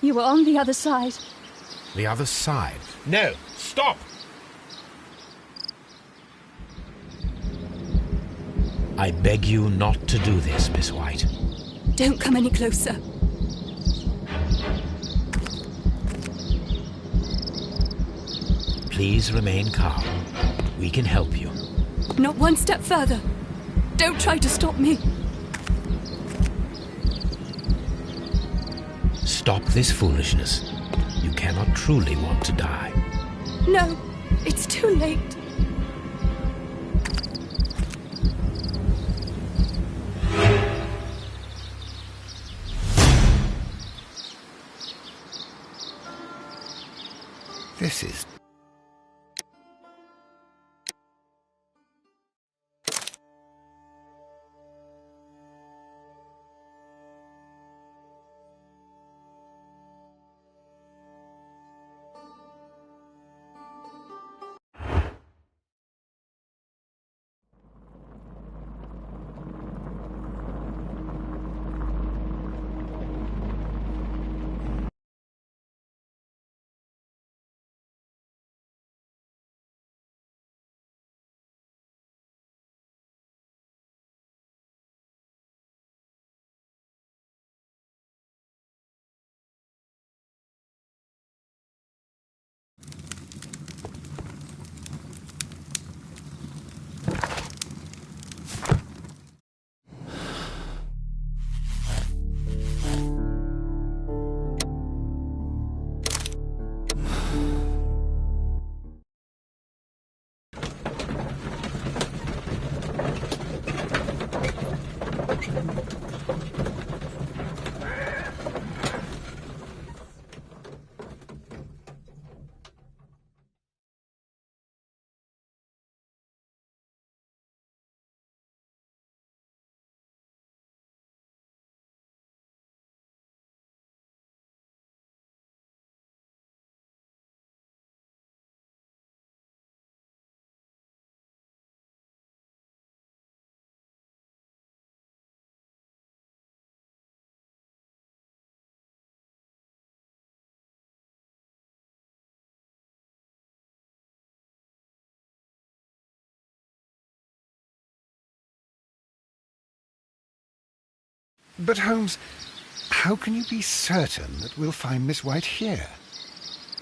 D: you were on the other side.
A: The other side? No! Stop! I beg you not to do this, Miss White.
H: Don't come any closer.
A: Please remain calm. We can help you.
H: Not one step further. Don't try to stop me.
A: Stop this foolishness. You cannot truly want to die.
H: No, it's too late.
E: This is... But Holmes, how can you be certain that we'll find Miss White here?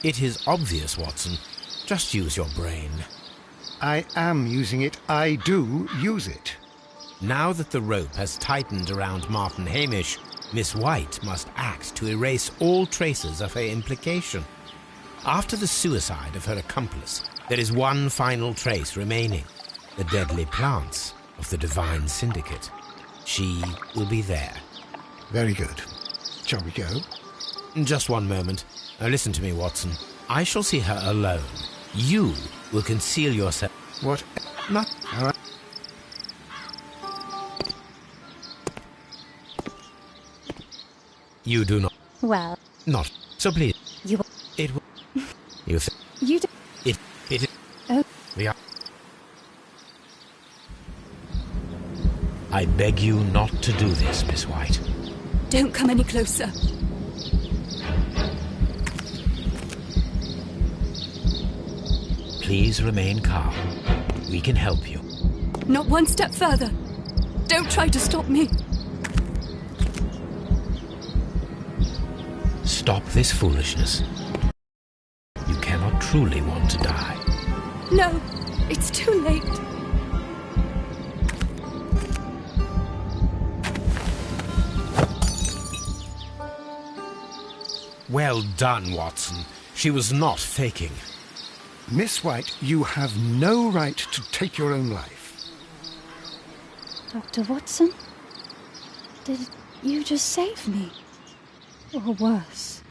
A: It is obvious, Watson. Just use your brain.
E: I am using it. I do use it.
A: Now that the rope has tightened around Martin Hamish, Miss White must act to erase all traces of her implication. After the suicide of her accomplice, there is one final trace remaining: the deadly plants of the Divine Syndicate. She will be there.
E: Very good. Shall we go?
A: Just one moment. Now listen to me, Watson. I shall see her alone. You will conceal yourself.
E: What?
A: Not...
E: All right.
A: You do not.
D: Well,
A: Not. So please.
D: you...
A: It will... You think...
D: You do...
A: It...
D: Oh,
A: We are... I beg you not to do this, Miss White.
H: Don't come any closer.
A: Please remain calm. We can help you.
H: Not one step further. Don't try to stop me.
A: Stop this foolishness. You cannot truly want to die.
H: No, it's too late.
A: Well done, Watson. She was not faking.
E: Miss White, you have no right to take your own life.
D: Dr. Watson? Did you just save me? Or worse?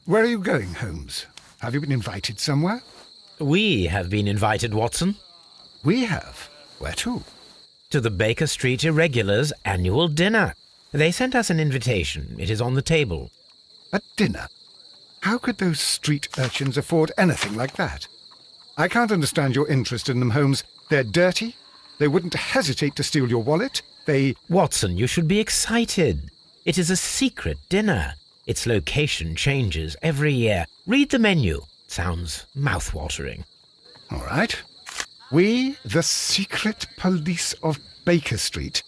E: Where are you going, Holmes? Have you been invited somewhere?
A: We have been invited, Watson.
E: We have. Where to?
A: To the Baker Street Irregulars' annual dinner. They sent us an invitation. It is on the table.
E: A dinner? How could those street urchins afford anything like that? I can't understand your interest in them, Holmes. They're dirty. They wouldn't hesitate to steal your wallet.
A: Watson, you should be excited. It is a secret dinner. Its location changes every year. Read the menu. Sounds mouth-watering.
E: All right. We, the secret police of Baker Street,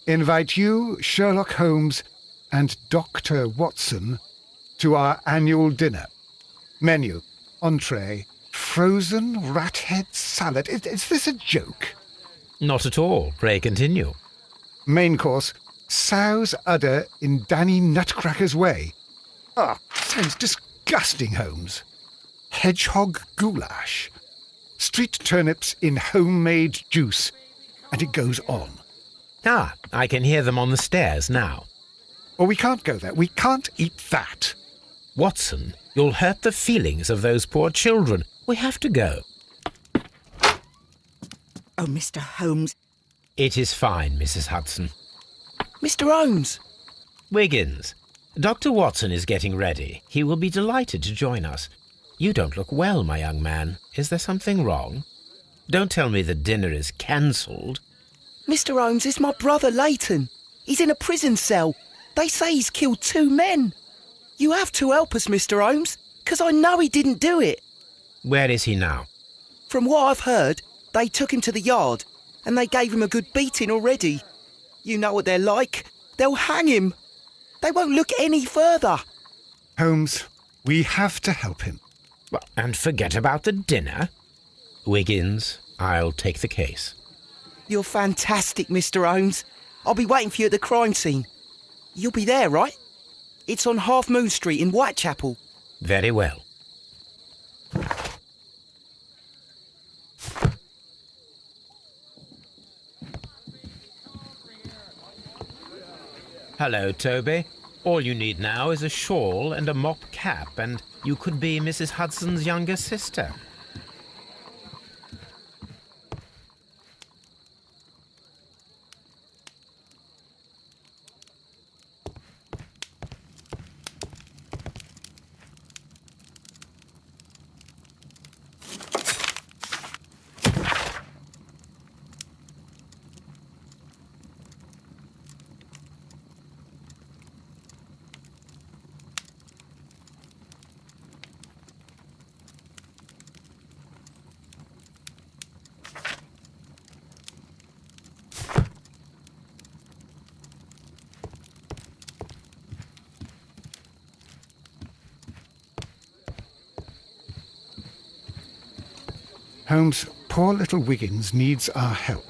E: invite you, Sherlock Holmes, and Dr. Watson to our annual dinner. Menu, entree, frozen rat-head salad. Is this a joke?
A: Not at all. Pray continue.
E: Main course, sow's udder in Danny Nutcracker's way. Sounds disgusting, Holmes. Hedgehog goulash. Street turnips in homemade juice. And it goes on.
A: I can hear them on the stairs now.
E: Oh, we can't go there. We can't eat that.
A: Watson, you'll hurt the feelings of those poor children. We have to go.
K: Oh, Mr. Holmes.
A: It is fine, Mrs. Hudson.
K: Mr. Holmes!
A: Wiggins, Dr. Watson is getting ready. He will be delighted to join us. You don't look well, my young man. Is there something wrong? Don't tell me the dinner is cancelled.
L: Mr. Holmes, it's my brother Leighton. He's in a prison cell. They say he's killed 2 men. You have to help us, Mr. Holmes, 'cause I know he didn't do it.
A: Where is he now?
L: From what I've heard, they took him to the yard and they gave him a good beating already. You know what they're like. They'll hang him. They won't look any further.
E: Holmes, we have to help him.
A: Well, and forget about the dinner. Wiggins, I'll take the case.
L: You're fantastic, Mr. Holmes. I'll be waiting for you at the crime scene. You'll be there, right? It's on Half Moon Street in Whitechapel.
A: Very well. Hello, Toby. All you need now is a shawl and a mop cap, and you could be Mrs. Hudson's younger sister.
E: Holmes, poor little Wiggins needs our help.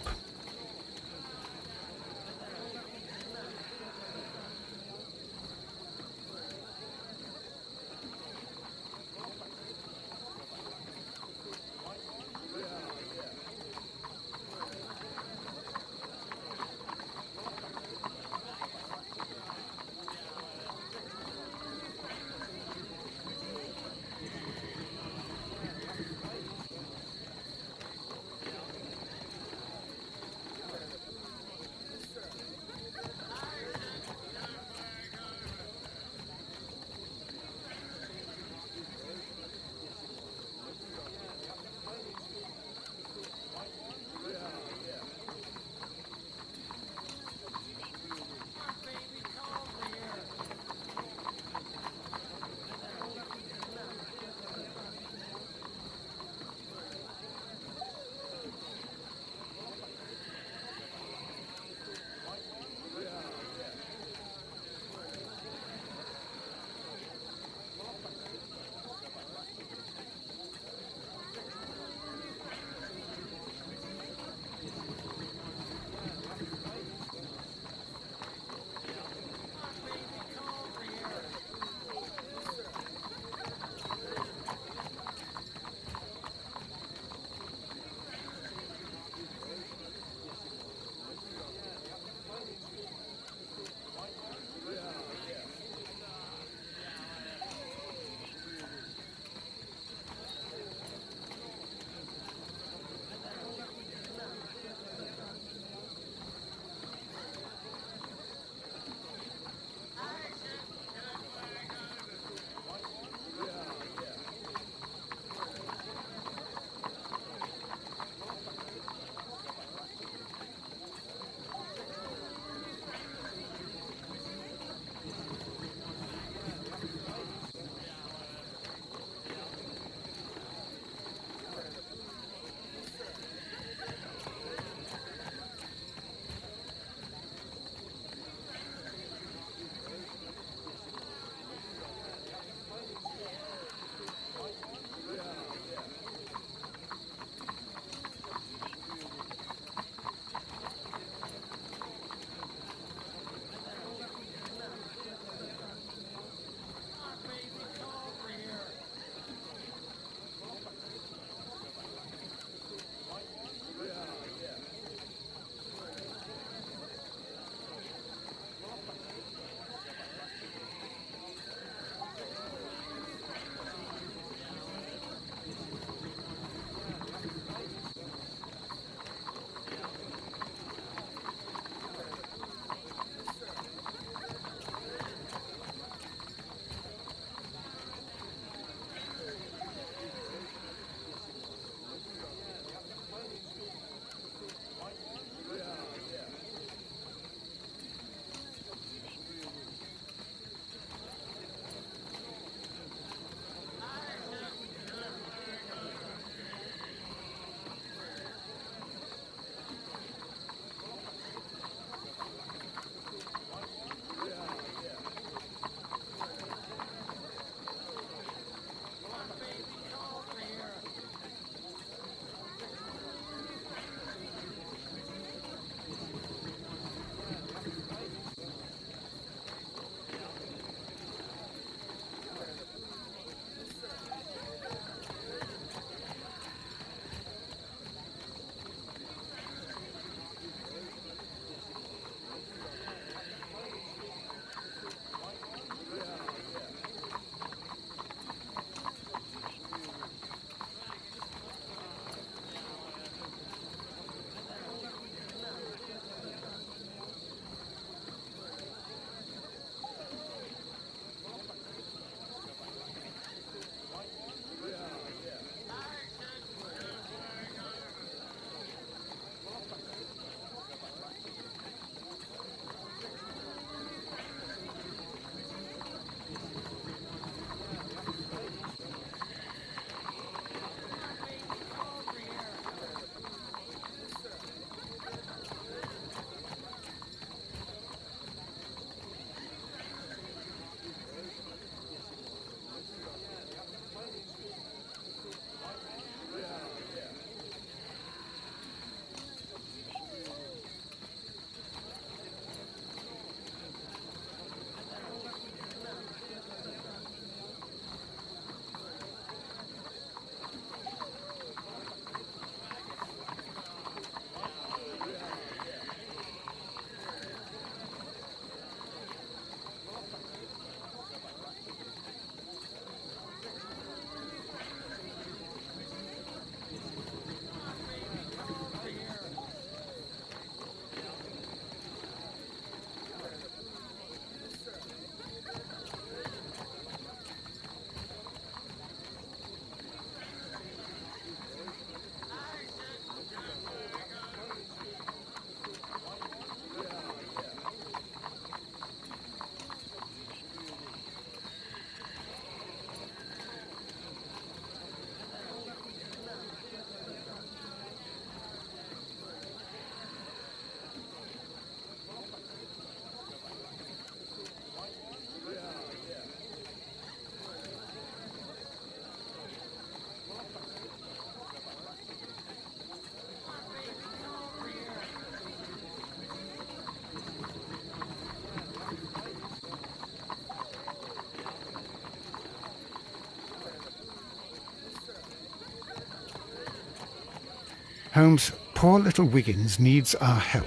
E: Holmes, poor little Wiggins needs our help.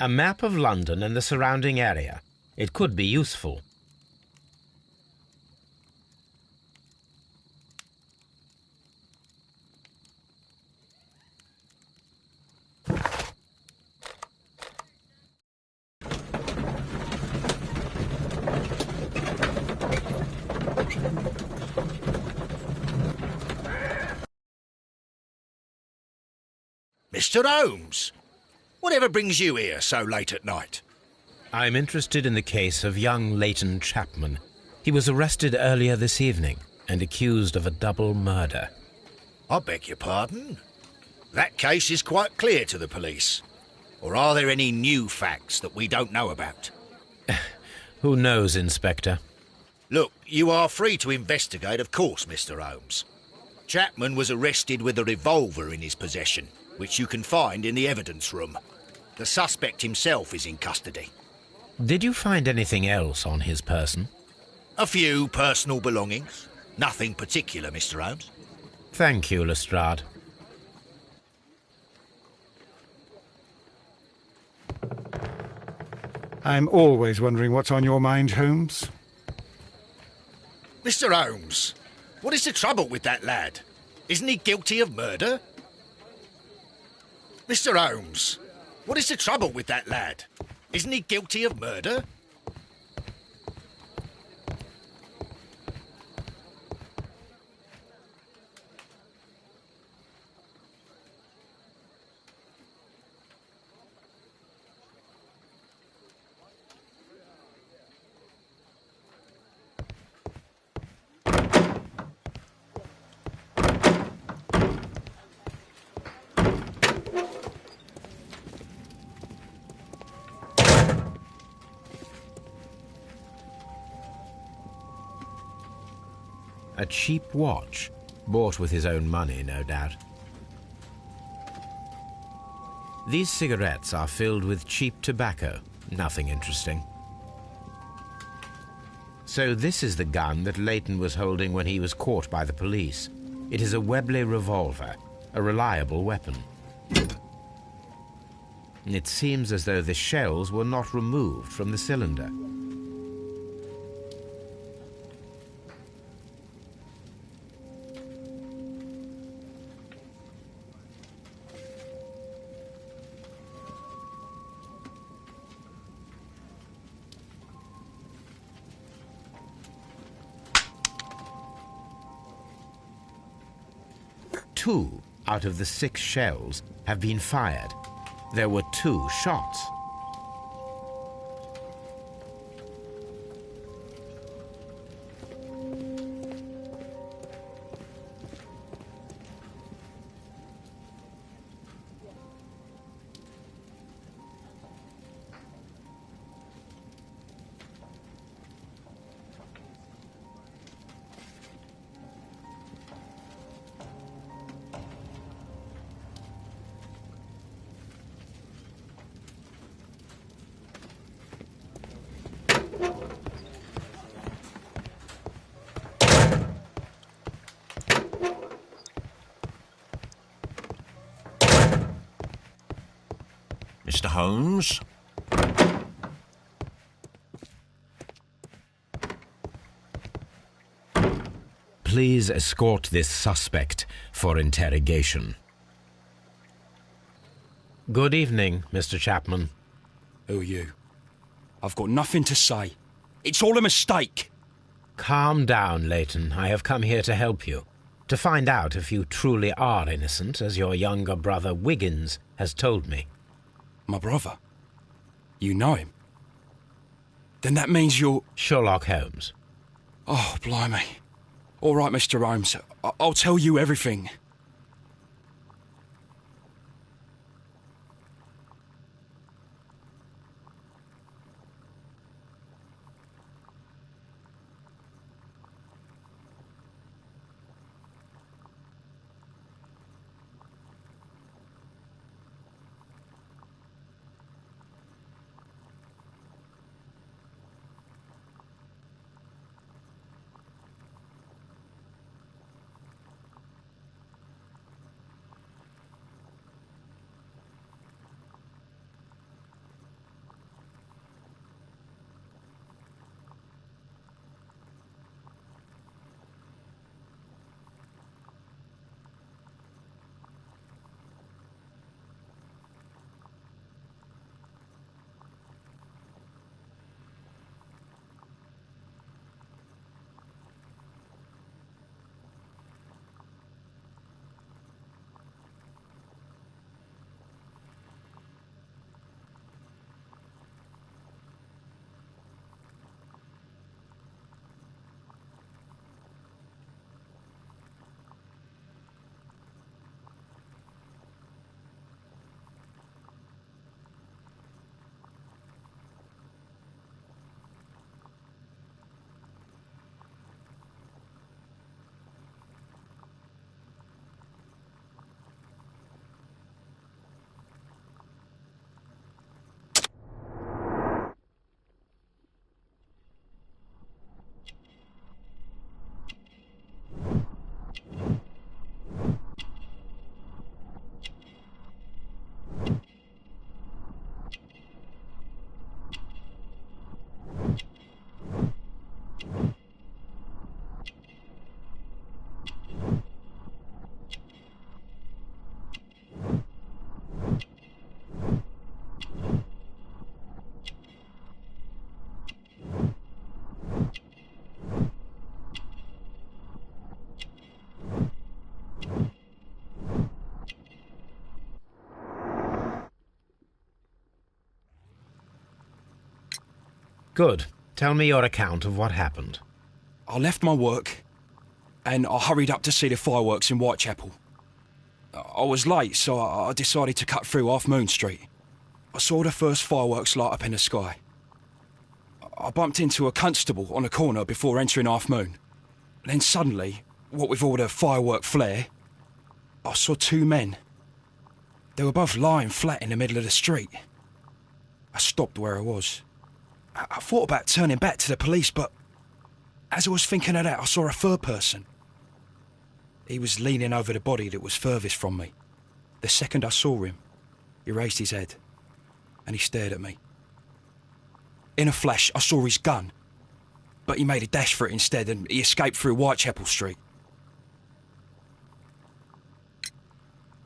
A: A map of London and the surrounding area. It could be useful.
I: Mr. Holmes, whatever brings you here so late at night?
A: I'm interested in the case of young Leighton Chapman. He was arrested earlier this evening and accused of a double murder.
I: I beg your pardon? That case is quite clear to the police. Or are there any new facts that we don't know about?
A: Who knows, Inspector?
I: Look, you are free to investigate, of course, Mr. Holmes. Chapman was arrested with a revolver in his possession, which you can find in the evidence room. The suspect himself is in custody.
A: Did you find anything else on his person?
I: A few personal belongings. Nothing particular, Mr. Holmes.
A: Thank you, Lestrade.
E: I'm always wondering what's on your mind, Holmes.
I: Mr. Holmes, what is the trouble with that lad? Isn't he guilty of murder? Mr. Holmes, what is the trouble with that lad? Isn't he guilty of murder?
A: A cheap watch, bought with his own money, no doubt. These cigarettes are filled with cheap tobacco, nothing interesting. So this is the gun that Leighton was holding when he was caught by the police. It is a Webley revolver, a reliable weapon. It seems as though the shells were not removed from the cylinder. Two out of the 6 shells have been fired. There were 2 shots.
M: Mr. Holmes?
A: Please escort this suspect for interrogation. Good evening, Mr. Chapman.
N: Who are you? I've got nothing to say. It's all a mistake.
A: Calm down, Leighton. I have come here to help you. To find out if you truly are innocent, as your younger brother Wiggins has told me.
N: My brother? You know him? Then that means you're...
A: Sherlock Holmes.
N: Oh, blimey. All right, Mr. Holmes. I'll tell you everything.
A: Good. Tell me your account of what happened.
N: I left my work and I hurried up to see the fireworks in Whitechapel. I was late, so I decided to cut through Half Moon Street. I saw the first fireworks light up in the sky. I bumped into a constable on a corner before entering Half Moon. Then suddenly, what with all the firework flare, I saw two men. They were both lying flat in the middle of the street. I stopped where I was. I thought about turning back to the police, but as I was thinking of that, I saw a third person. He was leaning over the body that was furthest from me. The second I saw him, he raised his head and he stared at me. In a flash, I saw his gun, but he made a dash for it instead and he escaped through Whitechapel Street.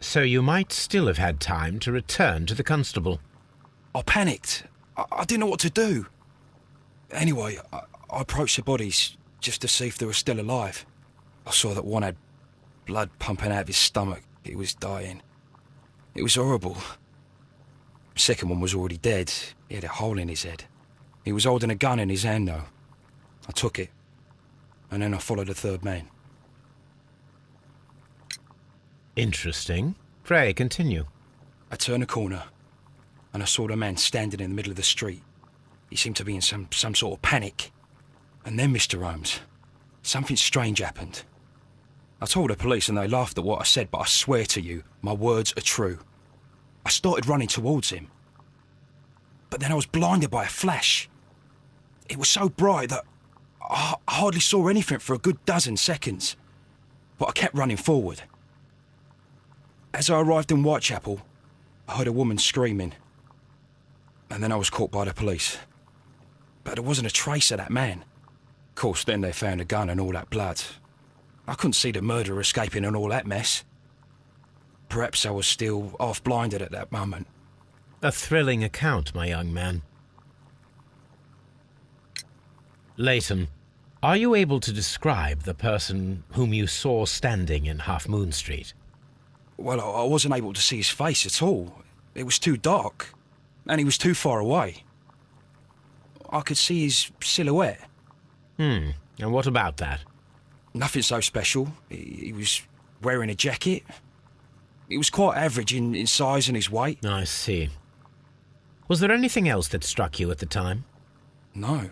A: So you might still have had time to return to the constable.
N: I panicked. I didn't know what to do. Anyway, I approached the bodies just to see if they were still alive. I saw that one had blood pumping out of his stomach. He was dying. It was horrible. The second one was already dead. He had a hole in his head. He was holding a gun in his hand, though. I took it, and then I followed the third man.
A: Interesting. Pray, continue.
N: I turned a corner, and I saw the man standing in the middle of the street. He seemed to be in some sort of panic. And then, Mr. Holmes, something strange happened. I told the police and they laughed at what I said, but I swear to you, my words are true. I started running towards him. But then I was blinded by a flash. It was so bright that I hardly saw anything for a good dozen seconds. But I kept running forward. As I arrived in Whitechapel, I heard a woman screaming. And then I was caught by the police. But there wasn't a trace of that man. Of course, then they found a gun and all that blood. I couldn't see the murderer escaping and all that mess. Perhaps I was still half-blinded at that moment.
A: A thrilling account, my young man. Leighton, are you able to describe the person whom you saw standing in Half Moon Street?
N: Well, I wasn't able to see his face at all. It was too dark, and he was too far away. I could see his silhouette.
A: And what about that?
N: Nothing so special. He was wearing a jacket. He was quite average in size and his weight.
A: I see. Was there anything else that struck you at the time?
N: No.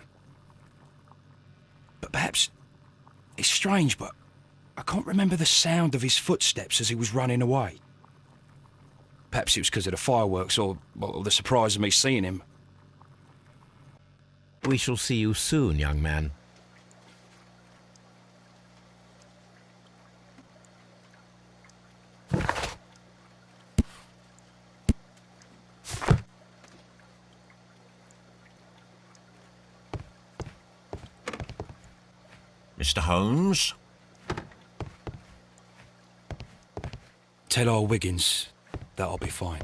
N: But perhaps... It's strange, but I can't remember the sound of his footsteps as he was running away. Perhaps it was because of the fireworks or the surprise of me seeing him.
A: We shall see you soon, young man.
F: Mr. Holmes?
N: Tell old Wiggins that I'll be fine.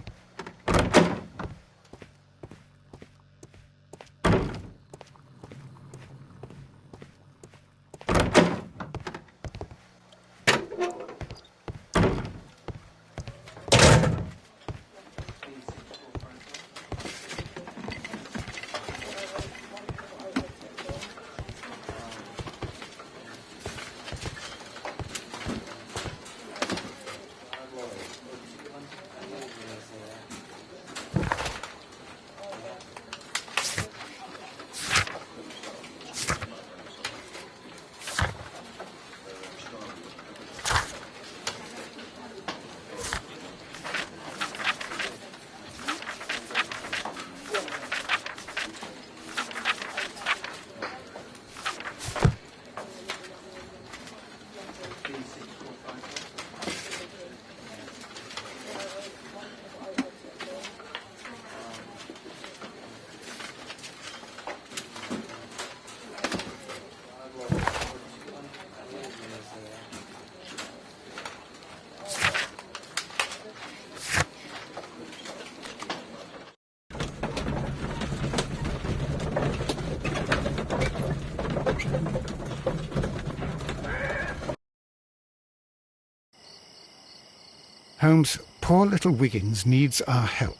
E: Holmes, poor little Wiggins needs our help.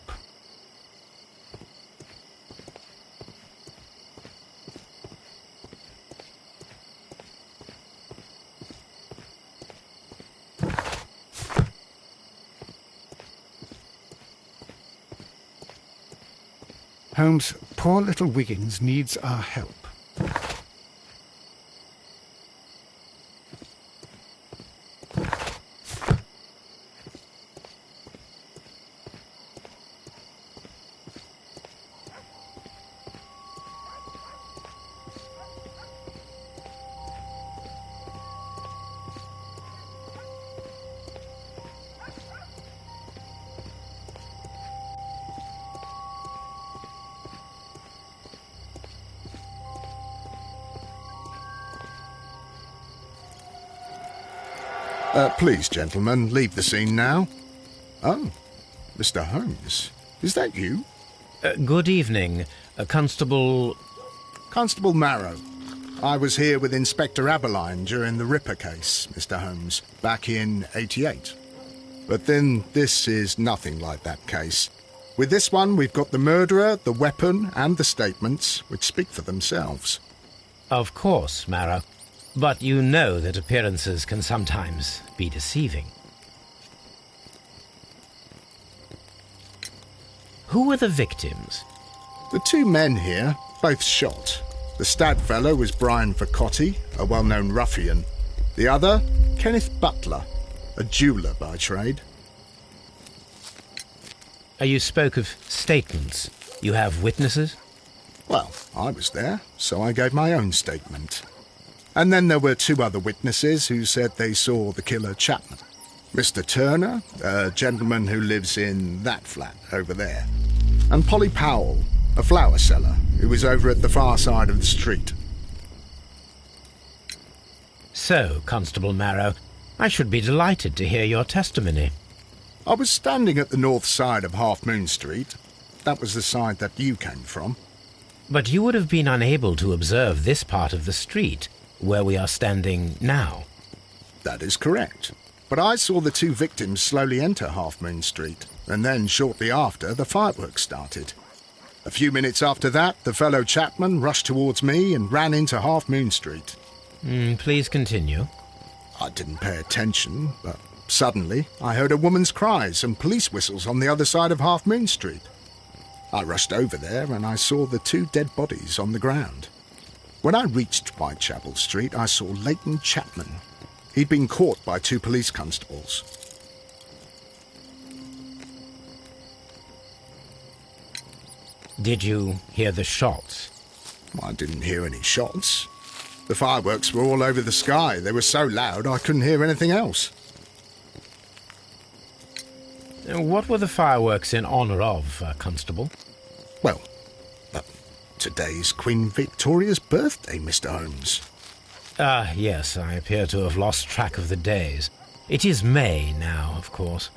E: Holmes, poor little Wiggins needs our help.
M: Please, gentlemen, leave the scene now. Oh, Mr. Holmes, is that you?
A: Good evening, Constable...
M: Constable Marrow. I was here with Inspector Aberline during the Ripper case, Mr. Holmes, back in '88. But then this is nothing like that case. With this one, we've got the murderer, the weapon, and the statements, which speak for themselves.
A: Of course, Marrow. But you know that appearances can sometimes be deceiving. Who were the victims?
M: The two men here, both shot. The stab fellow was Brian Vercotti, a well-known ruffian. The other, Kenneth Butler, a jeweller by trade.
A: You spoke of statements. You have witnesses?
M: Well, I was there, so I gave my own statement. And then there were two other witnesses who said they saw the killer Chapman. Mr. Turner, a gentleman who lives in that flat over there. And Polly Powell, a flower seller, who was over at the far side of the street.
A: So, Constable Marrow, I should be delighted to hear your testimony.
M: I was standing at the north side of Half Moon Street. That was the side that you came from.
A: But you would have been unable to observe this part of the street, where we are standing now.
M: That is correct. But I saw the two victims slowly enter Half Moon Street, and then shortly after, the fireworks started. A few minutes after that, the fellow Chapman rushed towards me and ran into Half Moon Street.
A: Please continue.
M: I didn't pay attention, but suddenly I heard a woman's cries and police whistles on the other side of Half Moon Street. I rushed over there and I saw the two dead bodies on the ground. When I reached Whitechapel Street, I saw Leighton Chapman. He'd been caught by two police constables.
A: Did you hear the shots?
M: I didn't hear any shots. The fireworks were all over the sky. They were so loud I couldn't hear anything else.
A: What were the fireworks in honour of, Constable?
M: Well, today's Queen Victoria's birthday, Mr. Holmes.
A: Yes, I appear to have lost track of the days. It is May now, of course.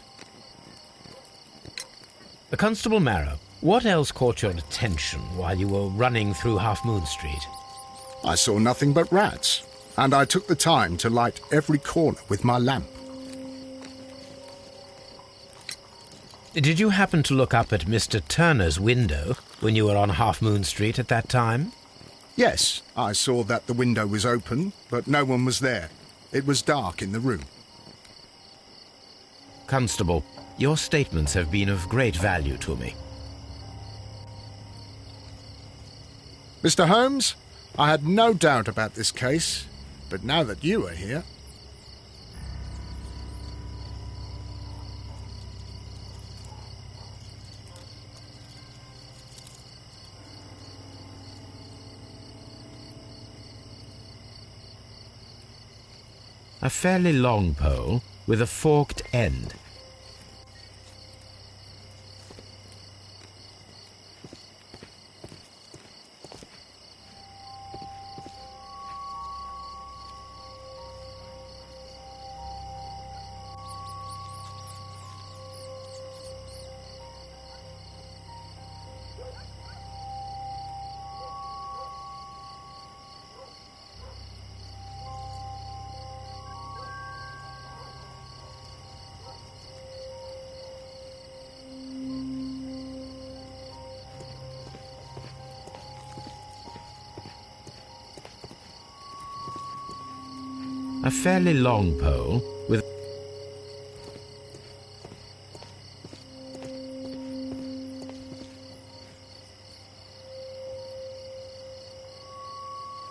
A: Constable Marrow, what else caught your attention while you were running through Half Moon Street?
M: I saw nothing but rats, and I took the time to light every corner with my lamp.
A: Did you happen to look up at Mr. Turner's window when you were on Half Moon Street at that time?
M: Yes, I saw that the window was open, but no one was there. It was dark in the room.
A: Constable, your statements have been of great value to me.
M: Mr. Holmes, I had no doubt about this case, but now that you are here...
A: A fairly long pole with a forked end. A fairly long pole with